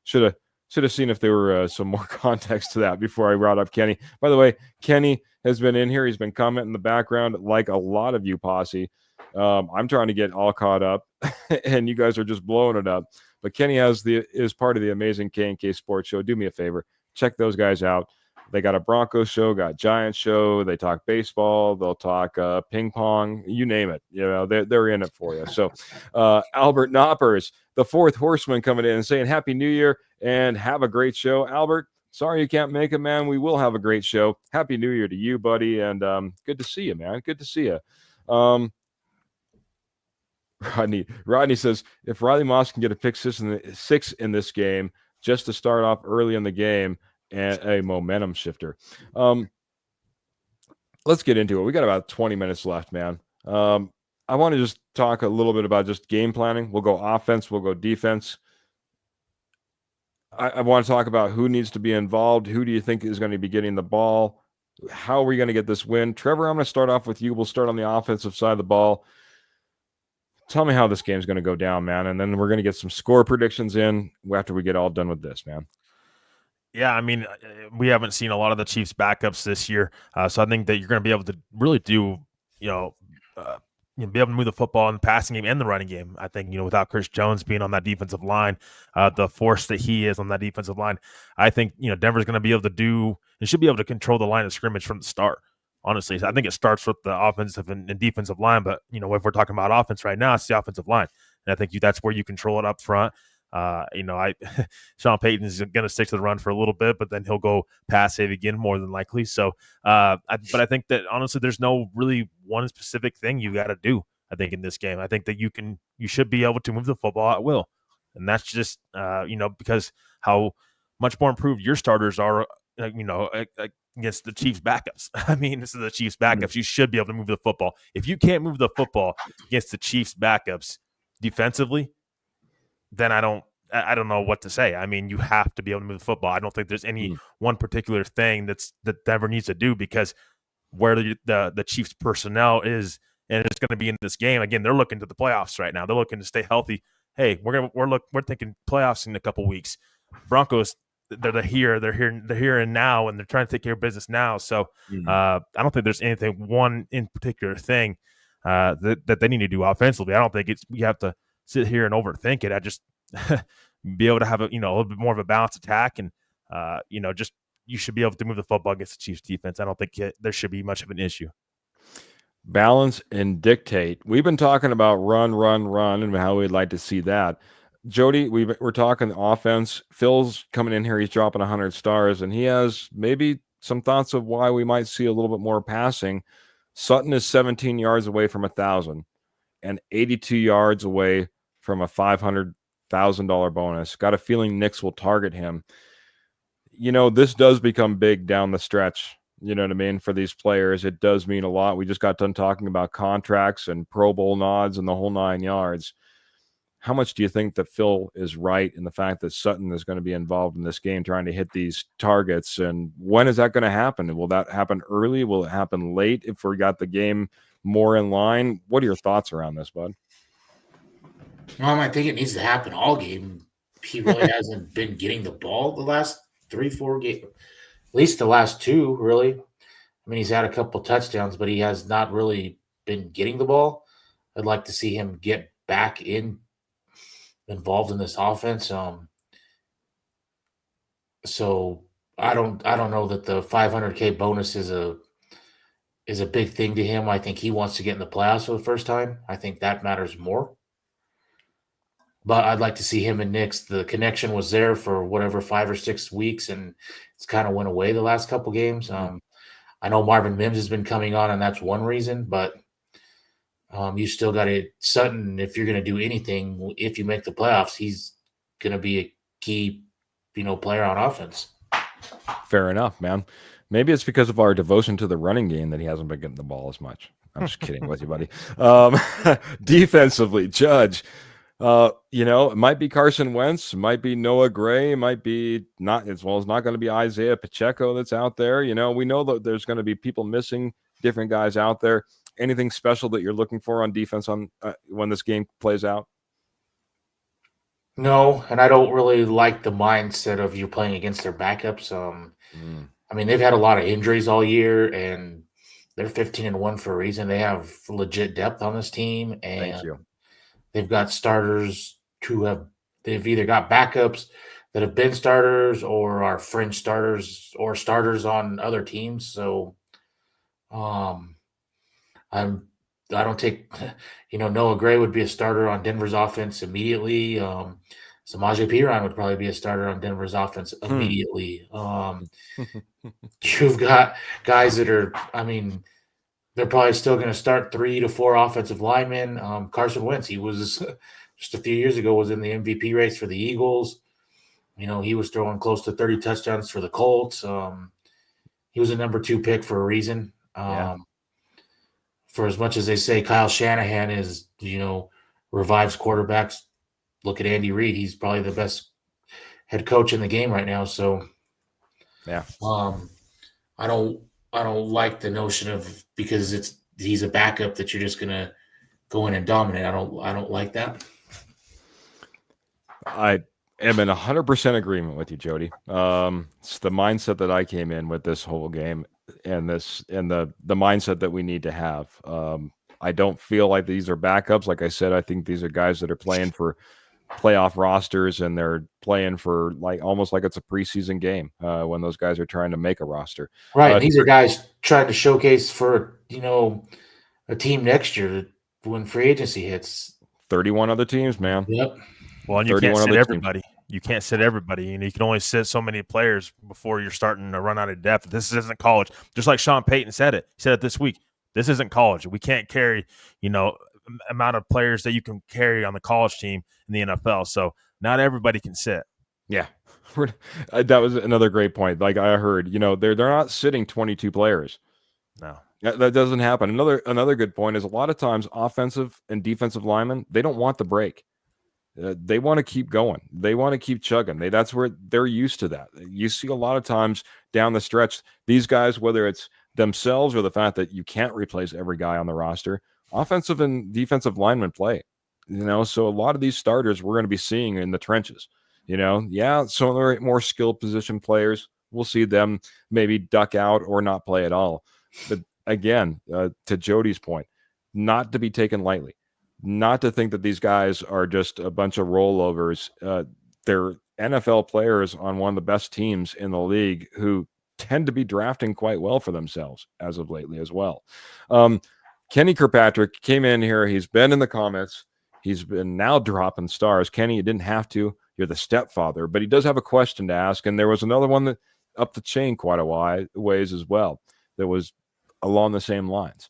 should have seen if there were some more context to that before I brought up Kenny. By the way, Kenny has been in here. He's been commenting in the background like a lot of you, Posse. I'm trying to get all caught up, and you guys are just blowing it up. But Kenny is part of the amazing K&K Sports Show. Do me a favor. Check those guys out. They got a Bronco show, got Giants show. They talk baseball. They'll talk ping pong. You name it. They're in it for you. So Albert Knoppers, the 4th horseman, coming in and saying Happy New Year and have a great show. Albert, sorry you can't make it, man. We will have a great show. Happy New Year to you, buddy. And good to see you, man. Good to see you. Rodney says if Riley Moss can get a pick six in this game just to start off early in the game and a momentum shifter. Let's get into it. We got about 20 minutes left, man. I want to just talk a little bit about just game planning. We'll go offense, we'll go defense. I want to talk about who needs to be involved. Who do you think is going to be getting the ball? How are we going to get this win? Trevor, I'm going to start off with you. We'll start on the offensive side of the ball. Tell me how this game's going to go down, man. And then we're going to get some score predictions in after we get all done with this, man. Yeah, I mean, we haven't seen a lot of the Chiefs' backups this year, so I think that you're going to be able to really do, be able to move the football in the passing game and the running game. I think, without Chris Jones being on that defensive line, the force that he is on that defensive line, I think, Denver's going to be able to should be able to control the line of scrimmage from the start. Honestly, so I think it starts with the offensive and defensive line, but, if we're talking about offense right now, it's the offensive line. And I think that's where you control it up front. Sean Payton is going to stick to the run for a little bit, but then he'll go pass save again more than likely. So, but I think that honestly, there's no really one specific thing you got to do. I think in this game, I think that you should be able to move the football at will, and that's just because how much more improved your starters are. Against the Chiefs backups. I mean, this is the Chiefs backups. You should be able to move the football. If you can't move the football against the Chiefs backups defensively, then I don't know what to say. I mean, you have to be able to move the football. I don't think there's any one particular thing that Denver needs to do, because where the Chiefs personnel is, and it's going to be in this game again, they're looking to the playoffs right now. They're looking to stay healthy. Hey, we're thinking playoffs in a couple weeks. Broncos, they're here and now, and they're trying to take care of business now. So I don't think there's one in particular thing that they need to do offensively. I don't think you have to sit here and overthink it. I just be able to have a little bit more of a balanced attack, and just you should be able to move the football against the Chiefs defense. I don't think there should be much of an issue. Balance and dictate. We've been talking about run, and how we'd like to see that. Jody, we're talking offense. Phil's coming in here. He's dropping 100 stars, and he has maybe some thoughts of why we might see a little bit more passing. Sutton is 17 yards away from 1,000 and 82 yards away from a $500,000 bonus. Got a feeling Knicks will target him. This does become big down the stretch. You know what I mean? For these players, it does mean a lot. We just got done talking about contracts and Pro Bowl nods and the whole 9 yards. How much do you think that Phil is right in the fact that Sutton is going to be involved in this game trying to hit these targets? And when is that going to happen? Will that happen early? Will it happen late if we got the game more in line? What are your thoughts around this, bud? I think it needs to happen all game. He really hasn't been getting the ball the last 3-4 games, at least the last 2, really. I mean, he's had a couple touchdowns, but he has not really been getting the ball. I'd like to see him get back involved in this offense. So I don't know that the $500K bonus is a big thing to him. I think he wants to get in the playoffs for the first time. I think that matters more. But I'd like to see him and Knicks. The connection was there for whatever 5 or 6 weeks, and it's kind of went away the last couple games. I know Marvin Mims has been coming on, and that's one reason, but you still got to Sutton. If you're going to do anything, if you make the playoffs, he's going to be a key, player on offense. Fair enough, man. Maybe it's because of our devotion to the running game that he hasn't been getting the ball as much. I'm just kidding with you, buddy. Defensively, Judge. It might be Carson Wentz, it might be Noah Gray, it might be not, as well as not going to be Isaiah Pacheco that's out there. We know that there's going to be people missing, different guys out there. Anything special that you're looking for on defense when this game plays out? No, and I don't really like the mindset of you playing against their backups. I mean, they've had a lot of injuries all year, and they're 15-1 for a reason. They have legit depth on this team, and Thank you. They've got starters they've either got backups that have been starters or are fringe starters or starters on other teams. So I don't take, Noah Gray would be a starter on Denver's offense immediately. Samaje Perine would probably be a starter on Denver's offense immediately. You've got guys that are, they're probably still going to start 3 to 4 offensive linemen. Carson Wentz, he was just a few years ago was in the MVP race for the Eagles. He was throwing close to 30 touchdowns for the Colts. He was a number 2 pick for a reason. For as much as they say Kyle Shanahan is, revives quarterbacks, look at Andy Reid. He's probably the best head coach in the game right now. So, I don't like the notion of because he's a backup that you're just gonna go in and dominate. I don't like that. I am in 100% agreement with you, Jody. It's the mindset that I came in with this whole game, and the mindset that we need to have. I don't feel like these are backups. Like I said, I think these are guys that are playing for playoff rosters, and they're playing for almost like it's a preseason game when those guys are trying to make a roster. Right. These are guys trying to showcase for, a team next year when free agency hits. 31 other teams, man. Yep. Well, and you can't sit everybody. You can't sit everybody. You can only sit so many players before you're starting to run out of depth. This isn't college. Just like Sean Payton said it. He said it this week. This isn't college. We can't carry, amount of players that you can carry on the college team in the NFL. So not everybody can sit. Yeah. That was another great point. Like I heard, they're not sitting 22 players. No. That doesn't happen. Another good point is a lot of times offensive and defensive linemen, they don't want the break. They want to keep going. They want to keep chugging. That's where they're used to that. You see a lot of times down the stretch, these guys, whether it's themselves or the fact that you can't replace every guy on the roster, offensive and defensive linemen play. So a lot of these starters we're going to be seeing in the trenches. Some of the more skilled position players, we'll see them maybe duck out or not play at all. But again, to Jody's point, not to be taken lightly. Not to think that these guys are just a bunch of rollovers. They're NFL players on one of the best teams in the league who tend to be drafting quite well for themselves as of lately as well. Kenny Kirkpatrick came in here. He's been in the comments. He's been now dropping stars. Kenny, you didn't have to. You're the stepfather. But he does have a question to ask. And there was another one that up the chain quite a ways as well that was along the same lines.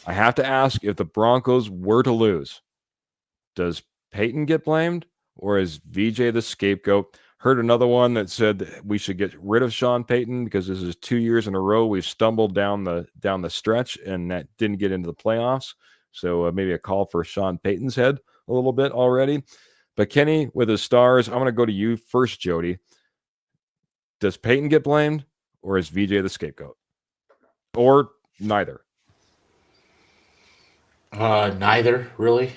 I have to ask, if the Broncos were to lose, does Peyton get blamed or is VJ the scapegoat? Heard another one that said that we should get rid of Sean Payton because this is 2 years in a row we've stumbled down the stretch and that didn't get into the playoffs. So maybe a call for Sean Payton's head a little bit already. But Kenny, with his stars, I'm going to go to you first, Jody. Does Peyton get blamed or is VJ the scapegoat? Or neither? Neither, really.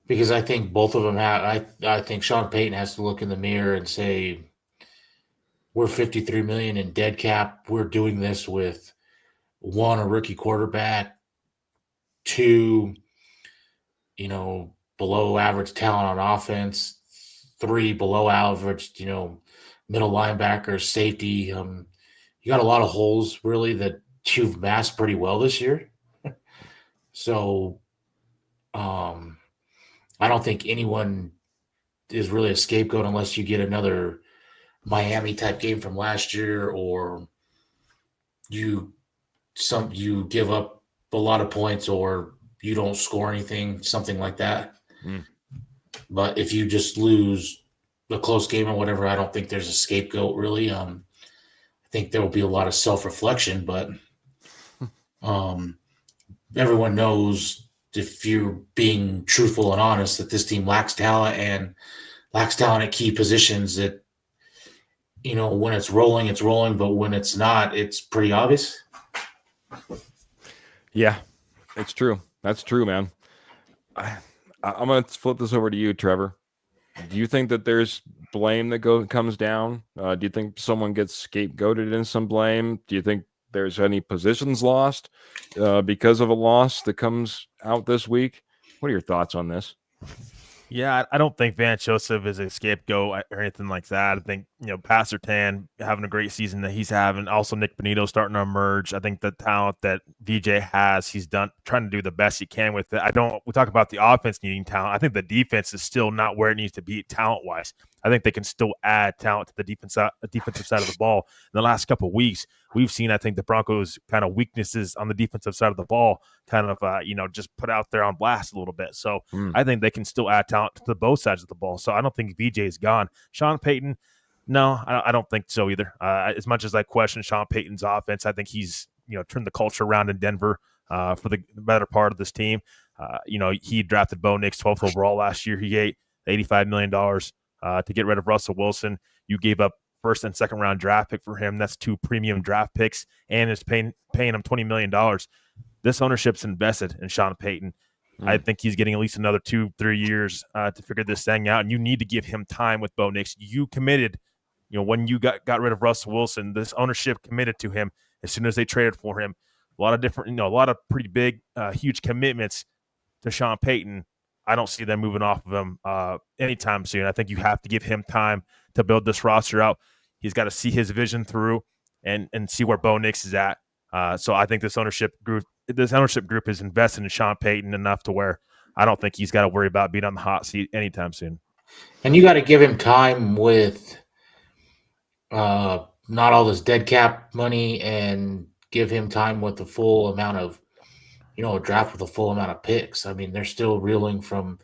Because I think both of them have. I think Sean Payton has to look in the mirror and say, "We're $53 million in dead cap. We're doing this with 1, a rookie quarterback, 2, below average talent on offense, 3, below average, middle linebackers, safety. You got a lot of holes really that you've masked pretty well this year." So, I don't think anyone is really a scapegoat unless you get another Miami type game from last year, or you give up a lot of points, or you don't score anything, something like that. But if you just lose the close game or whatever, I don't think there's a scapegoat really. I think there will be a lot of self-reflection, but everyone knows, if you're being truthful and honest, that this team lacks talent at key positions that, when it's rolling, but when it's not, it's pretty obvious. Yeah, it's true. That's true, man. I'm going to flip this over to you, Trevor. Do you think that there's blame that comes down? Do you think someone gets scapegoated in some blame? Do you think there's any positions lost because of a loss that comes out this week? What are your thoughts on this? Yeah, I don't think Van Joseph is a scapegoat or anything like that. I think Pat Surtain having a great season that he's having. Also, Nick Bonito starting to emerge. I think the talent that VJ has, he's trying to do the best he can with it. We talk about the offense needing talent. I think the defense is still not where it needs to be talent-wise. I think they can still add talent to the defensive side of the ball. In the last couple of weeks, we've seen, I think, the Broncos' kind of weaknesses on the defensive side of the ball kind of, just put out there on blast a little bit. So I think they can still add talent to both sides of the ball. So I don't think VJ is gone. Sean Payton, no, I don't think so either. As much as I question Sean Payton's offense, I think he's turned the culture around in Denver for the better part of this team. He drafted Bo Nix 12th overall last year. He ate $85 million to get rid of Russell Wilson. You gave up first and second round draft pick for him. That's 2 premium draft picks, and is paying him $20 million. This ownership's invested in Sean Payton. I think he's getting at least another 2-3 years to figure this thing out, and you need to give him time with Bo Nix. You committed. When you got rid of Russell Wilson, this ownership committed to him as soon as they traded for him. A lot of different, a lot of pretty big, huge commitments to Sean Payton. I don't see them moving off of him anytime soon. I think you have to give him time to build this roster out. He's got to see his vision through and see where Bo Nix is at. So I think this ownership group is invested in Sean Payton enough to where I don't think he's got to worry about being on the hot seat anytime soon. And you got to give him time with not all this dead cap money, and give him time with the full amount of, a draft with a full amount of picks. I mean, they're still reeling from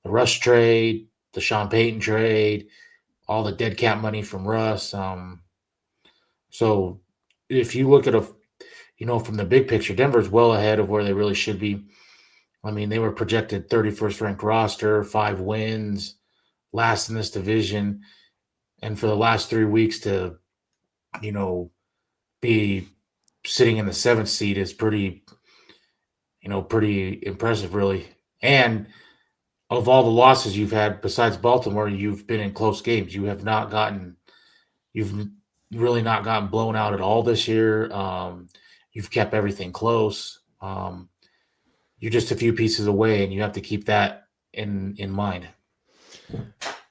the Russ trade, the Sean Payton trade, all the dead cap money from Russ. So if you look at from the big picture, Denver's well ahead of where they really should be. I mean, they were projected 31st ranked roster, 5 wins, last in this division. And for the last 3 weeks to, be sitting in the 7th seed is pretty impressive, really. And of all the losses you've had, besides Baltimore, you've been in close games. You've really not gotten blown out at all this year. You've kept everything close. You're just a few pieces away, and you have to keep that in mind.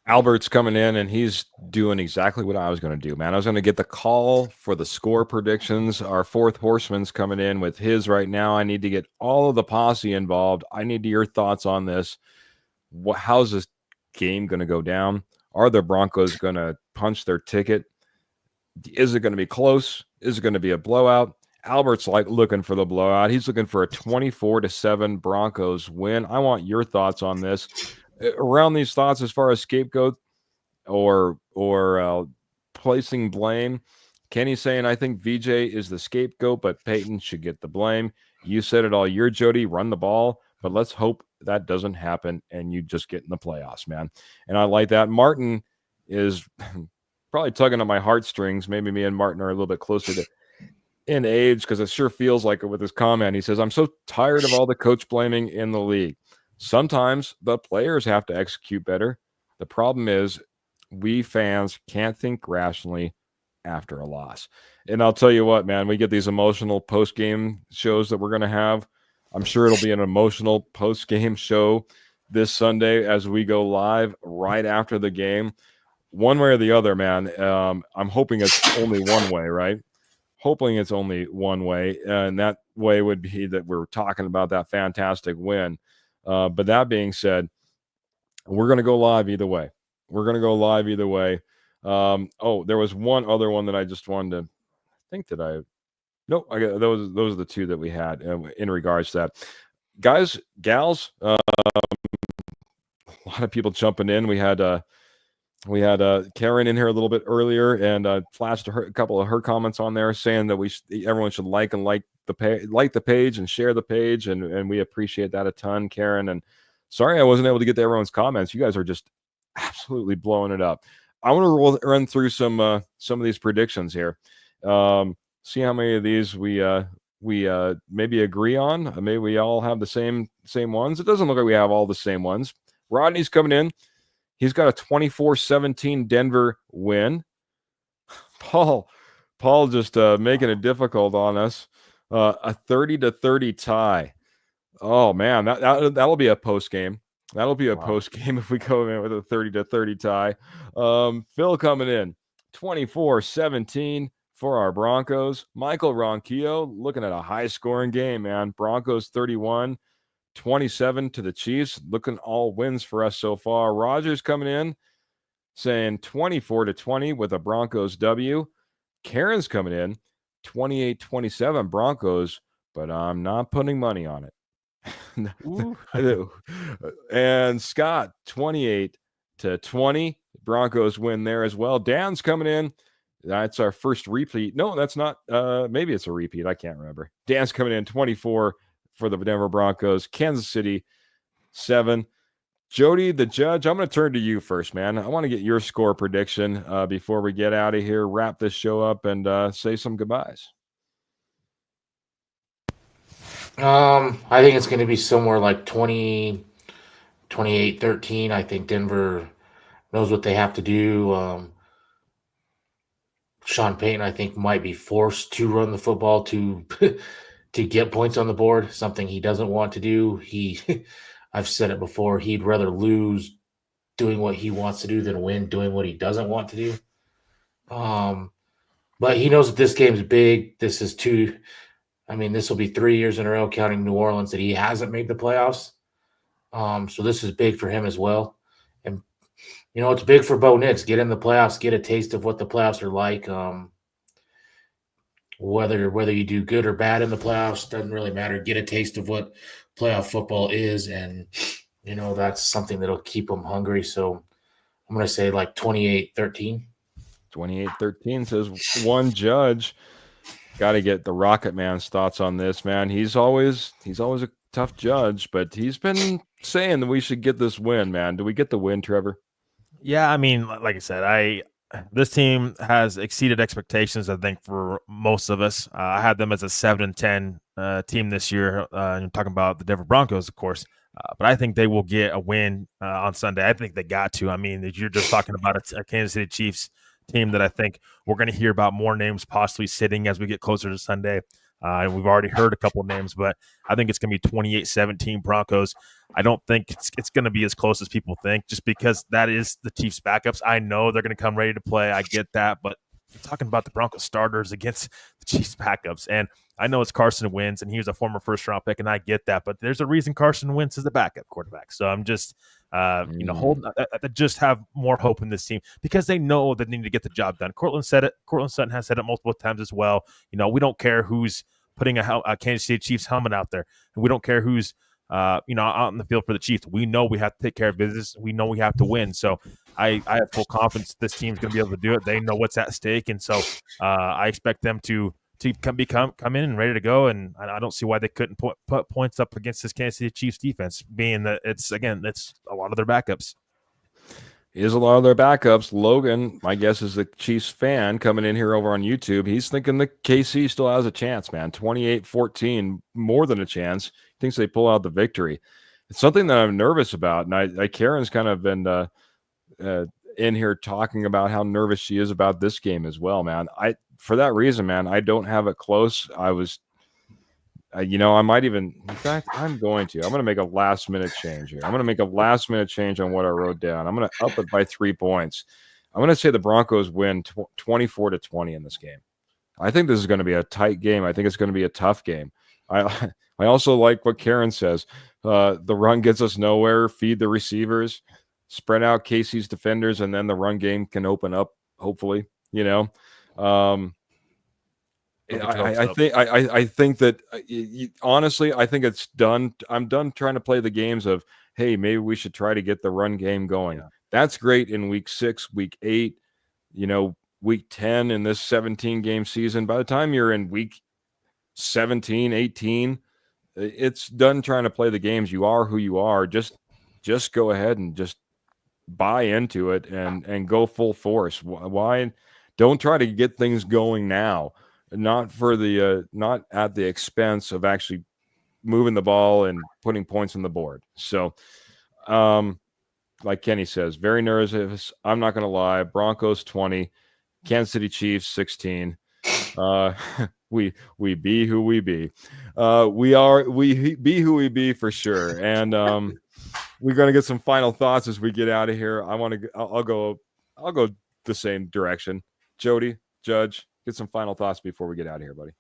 Albert's coming in, and he's doing exactly what I was going to do, man. I was going to get the call for the score predictions. Our fourth horseman's coming in with his right now. I need to get all of the posse involved. I need your thoughts on this. How's this game going to go down? Are the Broncos going to punch their ticket? Is it going to be close? Is it going to be a blowout? Albert's looking for the blowout. He's looking for a 24-7 Broncos win. I want your thoughts on this. Around these thoughts as far as scapegoat or placing blame. Kenny's saying, I think VJ is the scapegoat, but Payton should get the blame. You said it all year, Jody. Run the ball, but let's hope that doesn't happen and you just get in the playoffs, man. And I like that. Martin is probably tugging at my heartstrings. Maybe me and Martin are a little bit closer in age, because it sure feels like it with his comment. He says, I'm so tired of all the coach blaming in the league. Sometimes the players have to execute better. The problem is we fans can't think rationally after a loss. And I'll tell you what, man, we get these emotional post-game shows that we're going to have. I'm sure it'll be an emotional post-game show this Sunday as we go live right after the game. One way or the other, man, I'm hoping it's only one way, right? Hoping it's only one way. And that way would be that we're talking about that fantastic win. But that being said, we're going to go live either way. There was one other one that I just wanted to think that I got those are the two that we had in regards to that. Guys, gals, a lot of people jumping in. We had Karen in here a little bit earlier, and flashed a couple of her comments on there saying that everyone should like the page and share the page, and we appreciate that a ton, Karen. And sorry I wasn't able to get to everyone's comments. You guys are just absolutely blowing it up. I want to run through some of these predictions here. See how many of these we maybe agree on. Maybe we all have the same ones. It doesn't look like we have all the same ones. Rodney's coming in. He's got a 24-17 Denver win. Paul just making it difficult on us. A 30-30 tie. Oh man, that'll be a post game. That'll be a post game if we go in with a 30-30 tie. Phil coming in. 24-17 for our Broncos. Michael Ronquillo looking at a high-scoring game, man. Broncos 31, 27 to the Chiefs. Looking all wins for us so far. Rogers coming in saying 24-20 with a Broncos W. Karen's coming in 28-27 Broncos, but I'm not putting money on it. And Scott 28-20. Broncos win there as well. Dan's coming in. That's our first repeat. No, that's not. Maybe it's a repeat. I can't remember. Dan's coming in 24 for the Denver Broncos. Kansas City 7. Jody, the judge, I'm going to turn to you first, man. I want to get your score prediction before we get out of here, wrap this show up, and say some goodbyes. I think it's going to be somewhere like 20, 28-13. I think Denver knows what they have to do. Sean Payton, I think, might be forced to run the football to get points on the board, something he doesn't want to do. I've said it before, he'd rather lose doing what he wants to do than win doing what he doesn't want to do. But he knows that this game's big. This will be 3 years in a row, counting New Orleans, that he hasn't made the playoffs. So this is big for him as well. And, it's big for Bo Nix. Get in the playoffs, get a taste of what the playoffs are like. Whether you do good or bad in the playoffs, doesn't really matter. Get a taste of what playoff football is, and, that's something that'll keep them hungry. So I'm going to say like 28-13. 28-13 says one judge. Got to get the Rocket Man's thoughts on this, man. He's always a tough judge, but he's been saying that we should get this win, man. Do we get the win, Trevor? Yeah, I mean, like I said, this team has exceeded expectations, I think, for most of us. I had them as a 7-10 team this year. I'm talking about the Denver Broncos, of course. But I think they will get a win on Sunday. I think they got to. I mean, you're just talking about a Kansas City Chiefs team that I think we're going to hear about more names possibly sitting as we get closer to Sunday. And we've already heard a couple of names, but I think it's going to be 28-17 Broncos. I don't think it's going to be as close as people think, just because that is the Chiefs' backups. I know they're going to come ready to play. I get that, but we're talking about the Broncos starters against the Chiefs' backups. And I know it's Carson Wentz, and he was a former first-round pick, and I get that, but there's a reason Carson Wentz is the backup quarterback. So I'm just just have more hope in this team because they know they need to get the job done. Cortland said it. Cortland Sutton has said it multiple times as well. We don't care who's putting a Kansas City Chiefs helmet out there, and we don't care who's out in the field for the Chiefs. We know we have to take care of business. We know we have to win. So I have full confidence this team's going to be able to do it. They know what's at stake, and so I expect them to come in and ready to go. And I don't see why they couldn't put points up against this Kansas City Chiefs defense, being that it's a lot of their backups. Is a lot of their backups. Logan, my guess, is the Chiefs fan coming in here over on YouTube. He's thinking the KC still has a chance, man. 28-14, more than a chance. He thinks they pull out the victory. It's something that I'm nervous about, and Karen's kind of been in here talking about how nervous she is about this game as well, man. For that reason, man, I don't have it close. I was, I might even, in fact, I'm going to make a last minute change here. I'm going to make a last minute change on what I wrote down. I'm going to up it by 3 points. I'm going to say the Broncos win 24-20 in this game. I think this is going to be a tight game. I think it's going to be a tough game. I also like what Karen says. The run gets us nowhere. Feed the receivers, spread out Casey's defenders, and then the run game can open up, hopefully, I think that honestly, I think it's done. I'm done trying to play the games of, hey, maybe we should try to get the run game going. Yeah. That's great in week 6, week 8, week 10 in this 17 game season. By the time you're in week 17, 18, it's done trying to play the games. You are who you are. Just go ahead and just buy into it and go full force. Why don't try to get things going now? Not for the not at the expense of actually moving the ball and putting points on the board. So, like Kenny says, very nervous. I'm not going to lie. Broncos 20, Kansas City Chiefs 16. We be who we be. We be who we be for sure. And we're going to get some final thoughts as we get out of here. I'll go the same direction. Jody, Judge, get some final thoughts before we get out of here, buddy.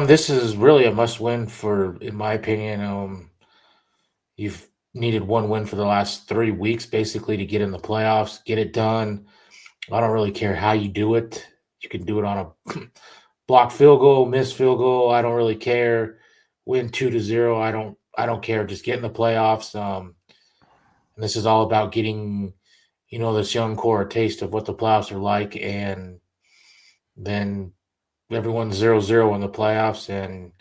This is really a must-win in my opinion. You've needed one win for the last 3 weeks, basically, to get in the playoffs, get it done. I don't really care how you do it. You can do it on a block field goal, missed field goal. I don't really care. Win 2-0. I don't care. Just get in the playoffs. And this is all about getting, this young core a taste of what the playoffs are like, and then everyone's 0-0 in the playoffs. And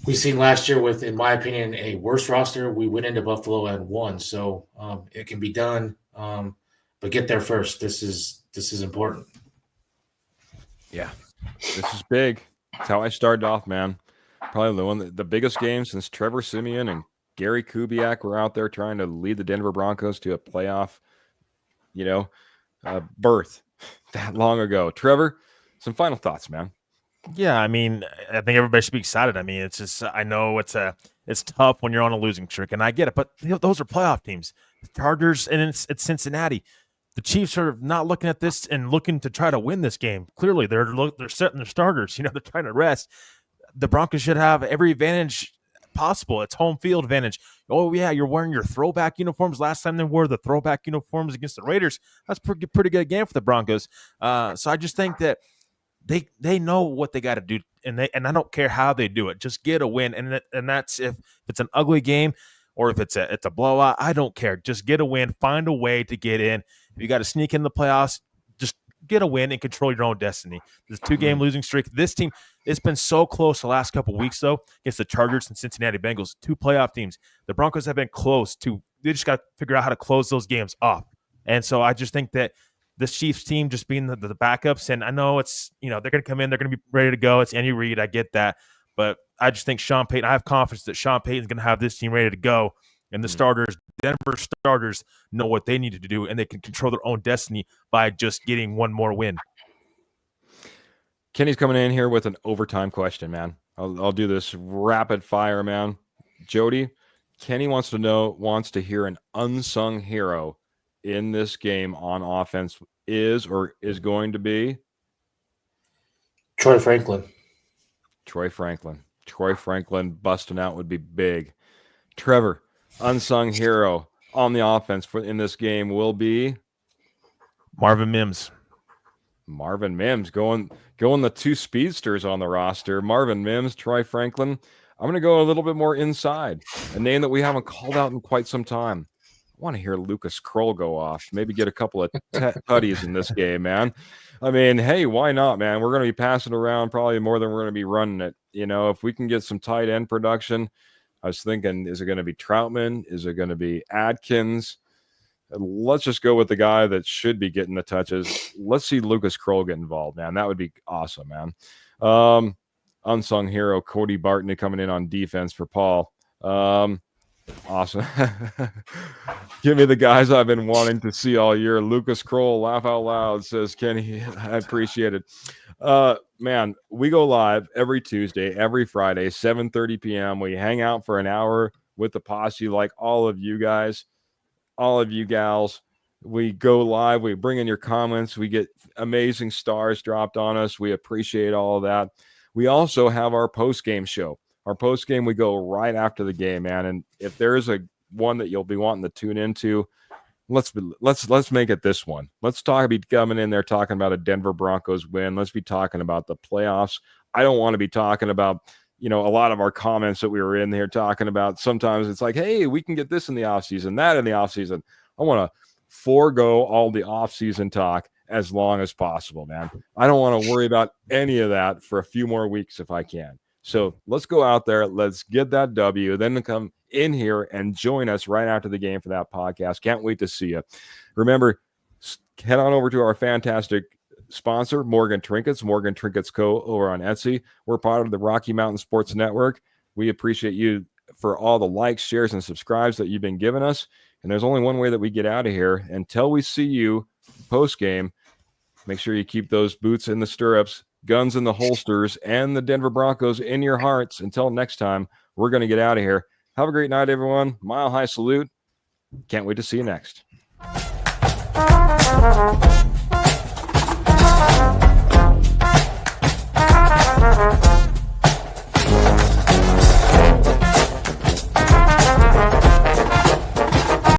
we've seen last year with, in my opinion, a worse roster. We went into Buffalo and won, so it can be done. But get there first. This is important. Yeah, this is big. That's how I started off, man. Probably the biggest game since Trevor Siemian and Gary Kubiak were out there trying to lead the Denver Broncos to a playoff, birth that long ago. Trevor, some final thoughts, man. Yeah, I mean, I think everybody should be excited. I mean, it's just, I know it's tough when you're on a losing streak, and I get it, but those are playoff teams. The Chargers, and it's Cincinnati. The Chiefs are not looking at this and looking to try to win this game. Clearly, they're setting their starters. They're trying to rest. The Broncos should have every advantage possible. It's home field advantage. Oh yeah, you're wearing your throwback uniforms. Last time they wore the throwback uniforms against the Raiders. That's pretty good game for the Broncos. So I just think that they know what they got to do, and I don't care how they do it. Just get a win, and that's if it's an ugly game or if it's a blowout. I don't care. Just get a win. Find a way to get in. If you got to sneak in the playoffs, just get a win and control your own destiny. This 2-game losing streak. This team, it's been so close the last couple of weeks, though, against the Chargers and Cincinnati Bengals, 2 playoff teams. The Broncos have been close to. They just got to figure out how to close those games off. And so I just think that this Chiefs team just being the backups, and I know it's, they're going to come in, they're going to be ready to go. It's Andy Reid. I get that. But I just think Sean Payton, I have confidence that Sean Payton's going to have this team ready to go. And the starters, Denver starters, know what they need to do, and they can control their own destiny by just getting one more win. Kenny's coming in here with an overtime question, man. I'll do this rapid fire, man. Jody, Kenny wants to hear an unsung hero in this game on offense is going to be Troy Franklin. Troy Franklin busting out would be big. Trevor, unsung hero on the offense in this game will be Marvin Mims. Going the 2 speedsters on the roster. Marvin Mims, Troy Franklin. I'm going to go a little bit more inside, a name that we haven't called out in quite some time. I want to hear Lucas Kroll go off, maybe get a couple of tutties in this game, man. I mean, hey, why not, man? We're going to be passing around probably more than we're going to be running it. If we can get some tight end production, I was thinking, is it going to be Troutman? Is it going to be Adkins? Let's just go with the guy that should be getting the touches. Let's see Lucas Kroll get involved, man. That would be awesome, man. Unsung hero, Cody Barton coming in on defense for Paul. Awesome. Give me the guys I've been wanting to see all year. Lucas Kroll, laugh out loud, says Kenny. I appreciate it. Man, we go live every Tuesday, every Friday, 7:30 p.m. We hang out for an hour with the posse, like all of you guys, all of you gals. We go live. We bring in your comments. We get amazing stars dropped on us. We appreciate all of that. We also have our post-game show. Our post game, we go right after the game, man. And if there's a one that you'll be wanting to tune into, let's make it this one. Let's be coming in there talking about a Denver Broncos win. Let's be talking about the playoffs. I don't want to be talking about, a lot of our comments that we were in here talking about. Sometimes it's like, hey, we can get this in the offseason, that in the offseason. I want to forego all the offseason talk as long as possible, man. I don't want to worry about any of that for a few more weeks if I can. So let's go out there. Let's get that W. Then come in here and join us right after the game for that podcast. Can't wait to see you. Remember, head on over to our fantastic sponsor, Morgan Trinkets Co. over on Etsy. We're part of the Rocky Mountain Sports Network. We appreciate you for all the likes, shares, and subscribes that you've been giving us. And there's only one way that we get out of here. Until we see you post-game, make sure you keep those boots in the stirrups, guns in the holsters, and the Denver Broncos in your hearts. Until next time, we're going to get out of here. Have a great night, everyone. Mile high salute. Can't wait to see you next.